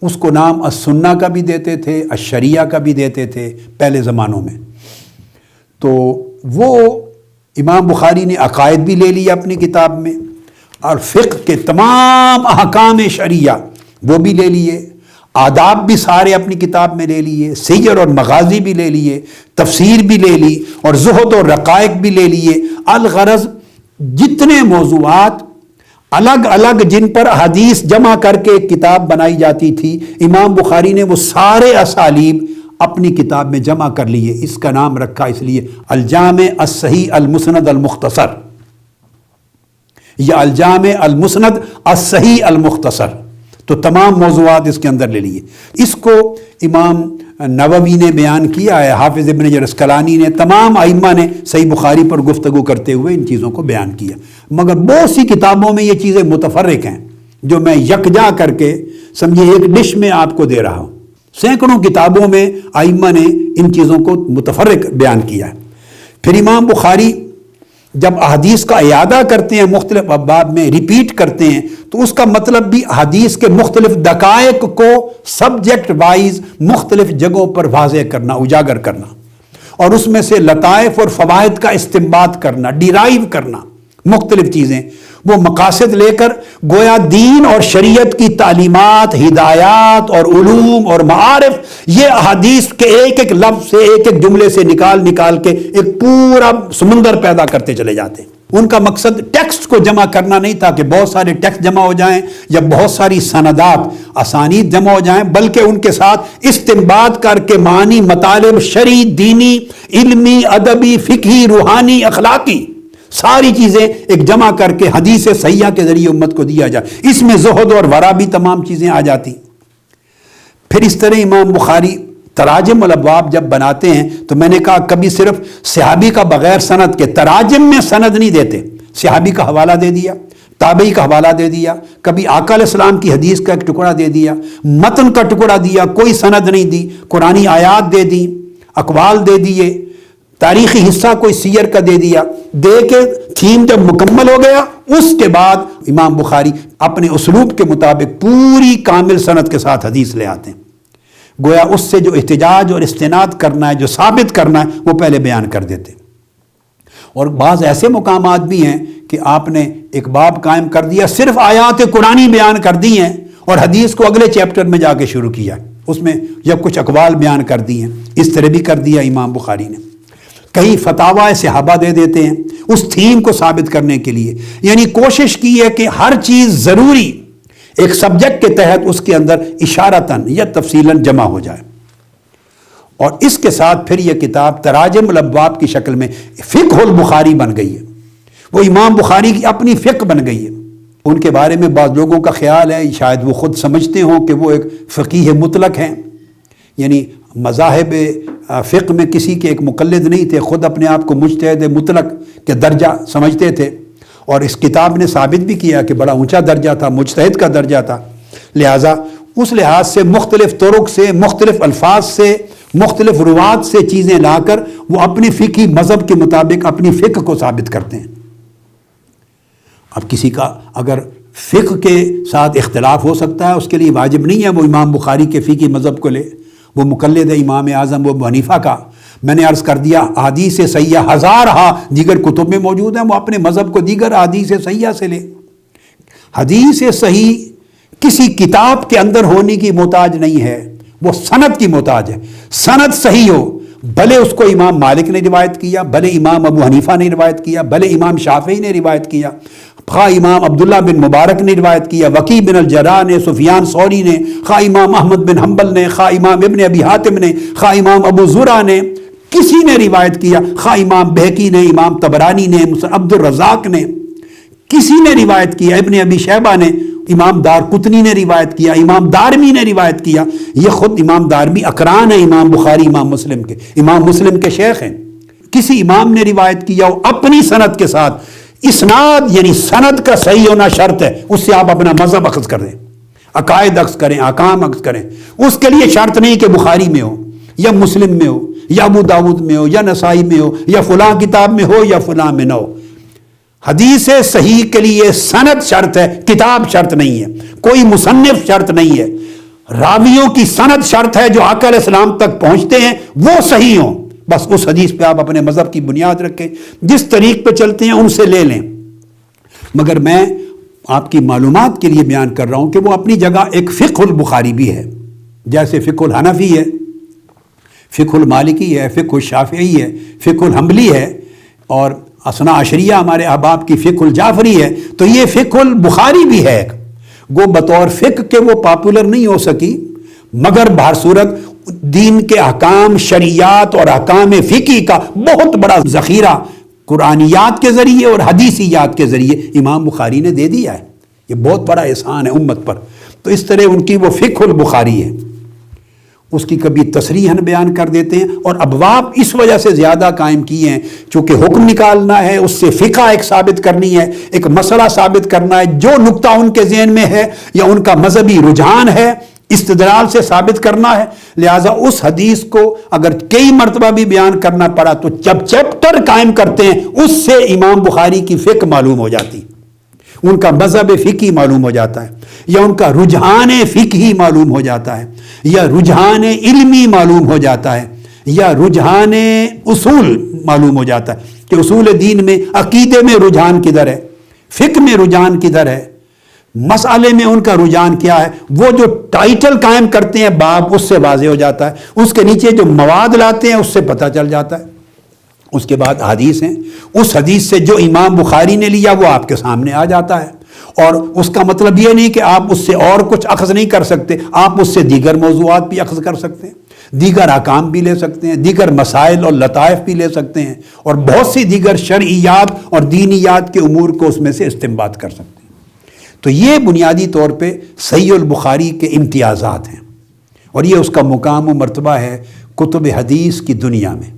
Speaker 1: اس کو نام السنہ کا بھی دیتے تھے، الشریعہ کا بھی دیتے تھے پہلے زمانوں میں۔ تو وہ امام بخاری نے عقائد بھی لے لیا اپنی کتاب میں، اور فقہ کے تمام احکام شریعہ وہ بھی لے لیے، آداب بھی سارے اپنی کتاب میں لے لیے، سیر اور مغازی بھی لے لیے، تفسیر بھی لے لی، اور زہد اور رقائق بھی لے لیے۔ الغرض جتنے موضوعات الگ الگ جن پر حدیث جمع کر کے ایک کتاب بنائی جاتی تھی، امام بخاری نے وہ سارے اسالیب اپنی کتاب میں جمع کر لیے۔ اس کا نام رکھا اس لیے الجامع الصحیح المسند المختصر، یا الجامع المسند الصحیح المختصر، تو تمام موضوعات اس کے اندر لے لیے۔ اس کو امام نووی نے بیان کیا ہے، حافظ ابن حجر اسقلانی نے، تمام ائمہ نے صحیح بخاری پر گفتگو کرتے ہوئے ان چیزوں کو بیان کیا، مگر بہت سی کتابوں میں یہ چیزیں متفرق ہیں، جو میں یکجا کر کے سمجھے ایک ڈش میں آپ کو دے رہا ہوں۔ سینکڑوں کتابوں میں ائمہ نے ان چیزوں کو متفرق بیان کیا ہے۔ پھر امام بخاری جب احادیث کا اعادہ کرتے ہیں، مختلف ابواب میں ریپیٹ کرتے ہیں، تو اس کا مطلب بھی حدیث کے مختلف دقائق کو سبجیکٹ وائز مختلف جگہوں پر واضح کرنا، اجاگر کرنا، اور اس میں سے لطائف اور فوائد کا استنباط کرنا، ڈیرائیو کرنا مختلف چیزیں، وہ مقاصد لے کر گویا دین اور شریعت کی تعلیمات، ہدایات اور علوم اور معارف، یہ احادیث کے ایک ایک لفظ سے، ایک ایک جملے سے نکال کے ایک پورا سمندر پیدا کرتے چلے جاتے ہیں۔ ان کا مقصد ٹیکسٹ کو جمع کرنا نہیں تھا کہ بہت سارے ٹیکسٹ جمع ہو جائیں یا بہت ساری سندات اسانید جمع ہو جائیں، بلکہ ان کے ساتھ استنباط کر کے معنی، مطالب شرعی، دینی، علمی، ادبی، فقہی، روحانی، اخلاقی، ساری چیزیں ایک جمع کر کے حدیث صحیحہ کے ذریعے امت کو دیا جائے۔ اس میں زہد اور ورع بھی تمام چیزیں آ جاتی۔ پھر اس طرح امام بخاری تراجم الابواب جب بناتے ہیں تو میں نے کہا کبھی صرف صحابی کا بغیر سند کے تراجم میں سند نہیں دیتے، صحابی کا حوالہ دے دیا، تابعی کا حوالہ دے دیا، کبھی آقا علیہ السلام کی حدیث کا ایک ٹکڑا دے دیا، متن کا ٹکڑا دیا، کوئی سند نہیں دی، قرآنی آیات دے دی، اقوال دے دیے، تاریخی حصہ کوئی سیر کا دے دیا، دے کے تھیم جب مکمل ہو گیا اس کے بعد امام بخاری اپنے اسلوب کے مطابق پوری کامل سند کے ساتھ حدیث لے آتے ہیں، گویا اس سے جو احتجاج اور استناد کرنا ہے، جو ثابت کرنا ہے، وہ پہلے بیان کر دیتے۔ اور بعض ایسے مقامات بھی ہیں کہ آپ نے ایک باب قائم کر دیا، صرف آیات قرآنی بیان کر دی ہیں اور حدیث کو اگلے چیپٹر میں جا کے شروع کیا، اس میں جب کچھ اقوال بیان کر دی ہیں، اس طرح بھی کر دیا امام بخاری نے۔ کئی فتاوی صحابہ دے دیتے ہیں اس تھیم کو ثابت کرنے کے لیے، یعنی کوشش کی ہے کہ ہر چیز ضروری ایک سبجیکٹ کے تحت اس کے اندر اشارتاً یا تفصیلاً جمع ہو جائے۔ اور اس کے ساتھ پھر یہ کتاب تراجم الابواب کی شکل میں فقہ البخاری بن گئی ہے، وہ امام بخاری کی اپنی فقہ بن گئی ہے۔ ان کے بارے میں بعض لوگوں کا خیال ہے، شاید وہ خود سمجھتے ہوں کہ وہ ایک فقیہ مطلق ہیں، یعنی مذاہب فقہ میں کسی کے ایک مقلد نہیں تھے، خود اپنے آپ کو مجتہد مطلق کے درجہ سمجھتے تھے، اور اس کتاب نے ثابت بھی کیا کہ بڑا اونچا درجہ تھا، مجتہد کا درجہ تھا۔ لہٰذا اس لحاظ سے مختلف طرق سے، مختلف الفاظ سے، مختلف روات سے چیزیں لا کر وہ اپنے فقہی مذہب کے مطابق اپنی فقہ کو ثابت کرتے ہیں۔ اب کسی کا اگر فقہ کے ساتھ اختلاف ہو سکتا ہے، اس کے لیے واجب نہیں ہے وہ امام بخاری کے فقہی مذہب کو لے، وہ مقلد ہے امام اعظم ابو حنیفہ کا۔ میں نے عرض کر دیا احادیث صحیحہ ہزارہا دیگر کتب میں موجود ہیں، وہ اپنے مذہب کو دیگر احادیث صحیحہ سے لے۔ حدیث صحیح کسی کتاب کے اندر ہونے کی محتاج نہیں ہے، وہ سند کی محتاج ہے۔ سند صحیح ہو، بھلے اس کو امام مالک نے روایت کیا، بھلے امام ابو حنیفہ نے روایت کیا، بھلے امام شافعی نے روایت کیا، خواہ امام عبداللہ بن مبارک نے روایت کیا، وکیع بن الجراح نے، سفیان ثوری نے، خواہ امام احمد بن حنبل نے، خواہ امام ابن ابی حاتم نے، خواہ امام ابو زرع نے، کسی نے روایت کیا، خواہ امام بہقی نے، امام طبرانی نے، عبد الرزاق نے، کسی نے روایت کیا، ابن ابی شیبہ نے، امام دارقطنی نے روایت کیا، امام دارمی نے روایت کیا۔ یہ خود امام دارمی اقران ہے امام بخاری امام مسلم کے، امام مسلم کے شیخ ہیں۔ کسی امام نے روایت کیا ہو اپنی سند کے ساتھ، اسناد یعنی سند کا صحیح ہونا شرط ہے، اس سے آپ اپنا مذہب اخذ کر دیں، عقائد اخذ کریں، احکام اخذ کریں۔ اس کے لیے شرط نہیں کہ بخاری میں ہو یا مسلم میں ہو یا ابو داود میں ہو یا نسائی میں ہو یا فلاں کتاب میں ہو یا فلاں میں نہ ہو۔ حدیث صحیح کے لیے سند شرط ہے، کتاب شرط نہیں ہے، کوئی مصنف شرط نہیں ہے۔ راویوں کی سند شرط ہے، جو آقا علیہ السلام تک پہنچتے ہیں وہ صحیح ہوں، بس اس حدیث پہ آپ اپنے مذہب کی بنیاد رکھیں، جس طریق پہ چلتے ہیں ان سے لے لیں۔ مگر میں آپ کی معلومات کے لیے بیان کر رہا ہوں کہ وہ اپنی جگہ ایک فقہ البخاری بھی ہے، جیسے فقہ الحنفی ہے، فقہ المالکی ہے، فقہ الشافعی ہے، فقہ الحنبلی ہے، اور اثنا عشریہ ہمارے احباب کی فقہ الجعفری ہے، تو یہ فقہ البخاری بھی ہے۔ گو بطور فقہ کے وہ پاپولر نہیں ہو سکی، مگر بہر صورت دین کے احکام، شریعات اور احکام فقہی کا بہت بڑا ذخیرہ قرآنیات کے ذریعے اور حدیثیات کے ذریعے امام بخاری نے دے دیا ہے۔ یہ بہت بڑا احسان ہے امت پر۔ تو اس طرح ان کی وہ فقہ البخاری ہے، اس کی کبھی تصریحاً بیان کر دیتے ہیں، اور ابواب اس وجہ سے زیادہ قائم کیے ہیں چونکہ حکم نکالنا ہے، اس سے فقہ ایک ثابت کرنی ہے، ایک مسئلہ ثابت کرنا ہے، جو نقطہ ان کے ذہن میں ہے یا ان کا مذہبی رجحان ہے استدلال سے ثابت کرنا ہے۔ لہٰذا اس حدیث کو اگر کئی مرتبہ بھی بیان کرنا پڑا تو جب چیپٹر قائم کرتے ہیں اس سے امام بخاری کی فقہ معلوم ہو جاتی، ان کا مذہب فقہی معلوم ہو جاتا ہے، یا ان کا رجحان فقہی معلوم ہو جاتا ہے، یا رجحان علمی معلوم ہو جاتا ہے، یا رجحان اصول معلوم ہو جاتا ہے کہ اصول دین میں عقیدے میں رجحان کدھر ہے، فقہ میں رجحان کدھر ہے، مسئلے میں ان کا رجحان کیا ہے۔ وہ جو ٹائٹل قائم کرتے ہیں باب، اس سے واضح ہو جاتا ہے، اس کے نیچے جو مواد لاتے ہیں اس سے پتہ چل جاتا ہے۔ اس کے بعد حدیث ہیں، اس حدیث سے جو امام بخاری نے لیا وہ آپ کے سامنے آ جاتا ہے، اور اس کا مطلب یہ نہیں کہ آپ اس سے اور کچھ اخذ نہیں کر سکتے، آپ اس سے دیگر موضوعات بھی اخذ کر سکتے ہیں، دیگر احکام بھی لے سکتے ہیں، دیگر مسائل اور لطائف بھی لے سکتے ہیں، اور بہت سی دیگر شرعیات اور دینیات کے امور کو اس میں سے استنباط کر سکتے ہیں۔ تو یہ بنیادی طور پہ صحیح البخاری کے امتیازات ہیں۔ اور یہ اس کا مقام و مرتبہ ہے کتب حدیث کی دنیا میں۔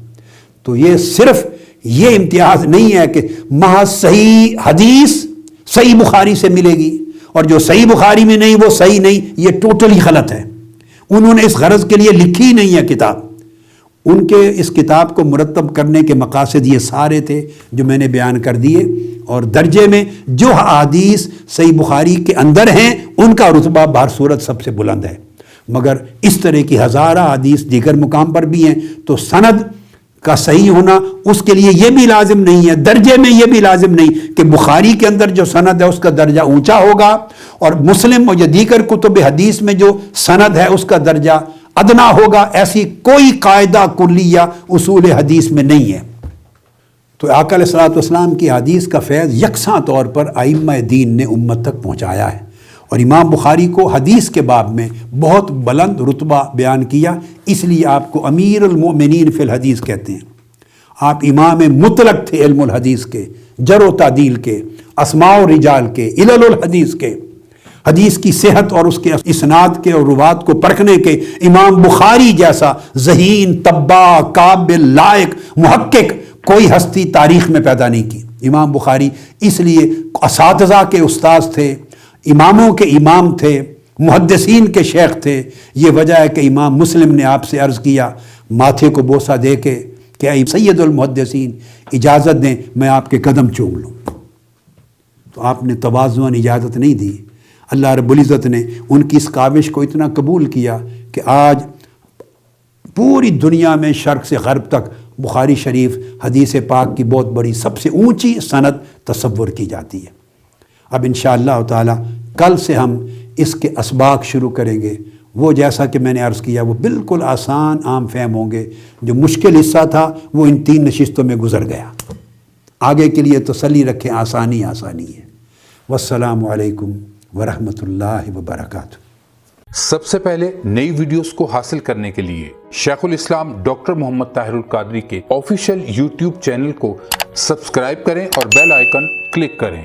Speaker 1: تو یہ صرف یہ امتیاز نہیں ہے کہ محض صحیح حدیث صحیح بخاری سے ملے گی اور جو صحیح بخاری میں نہیں وہ صحیح نہیں، یہ ٹوٹلی غلط ہے۔ انہوں نے اس غرض کے لیے لکھی نہیں ہے کتاب، ان کے اس کتاب کو مرتب کرنے کے مقاصد یہ سارے تھے جو میں نے بیان کر دیے، اور درجے میں جو احادیث صحیح بخاری کے اندر ہیں ان کا رتبہ بہر صورت سب سے بلند ہے، مگر اس طرح کی ہزارہ حدیث دیگر مقام پر بھی ہیں، تو سند کا صحیح ہونا اس کے لیے یہ بھی لازم نہیں ہے، درجے میں یہ بھی لازم نہیں کہ بخاری کے اندر جو سند ہے اس کا درجہ اونچا ہوگا اور مسلم اور دیگر کتب حدیث میں جو سند ہے اس کا درجہ ادنا ہوگا، ایسی کوئی قاعدہ کلیہ اصول حدیث میں نہیں ہے۔ تو آقا علیہ الصلوۃ والسلام کی حدیث کا فیض یکساں طور پر ائمہ دین نے امت تک پہنچایا ہے، اور امام بخاری کو حدیث کے باب میں بہت بلند رتبہ بیان کیا، اس لیے آپ کو امیر المؤمنین فی الحدیث کہتے ہیں۔ آپ امام مطلق تھے علم الحدیث کے، جرح و تعدیل کے، اسماء و رجال کے، علل الحدیث کے، حدیث کی صحت اور اس کے اسناد کے اور روات کو پرکھنے کے امام بخاری جیسا ذہین، طباع، قابل، لائق، محقق کوئی ہستی تاریخ میں پیدا نہیں کی۔ امام بخاری اس لیے اساتذہ کے استاذ تھے، اماموں کے امام تھے، محدثین کے شیخ تھے۔ یہ وجہ ہے کہ امام مسلم نے آپ سے عرض کیا ماتھے کو بوسہ دے کے کہ اے سید المحدثین اجازت دیں میں آپ کے قدم چوم لوں، تو آپ نے تواضعاً اجازت نہیں دی۔ اللہ رب العزت نے ان کی اس کاوش کو اتنا قبول کیا کہ آج پوری دنیا میں شرق سے غرب تک بخاری شریف حدیث پاک کی بہت بڑی سب سے اونچی سند تصور کی جاتی ہے۔ اب انشاءاللہ تعالی کل سے ہم اس کے اسباق شروع کریں گے، وہ جیسا کہ میں نے عرض کیا وہ بالکل آسان عام فہم ہوں گے، جو مشکل حصہ تھا وہ ان 3 نشستوں میں گزر گیا۔ آگے کے لیے تسلی رکھیں، آسانی آسانی ہے۔ والسلام علیکم ورحمۃ اللہ وبرکاتہ۔
Speaker 2: سب سے پہلے نئی ویڈیوز کو حاصل کرنے کے لیے شیخ الاسلام ڈاکٹر محمد طاہر القادری کے آفیشیل یوٹیوب چینل کو سبسکرائب کریں اور بیل آئیکن کلک کریں۔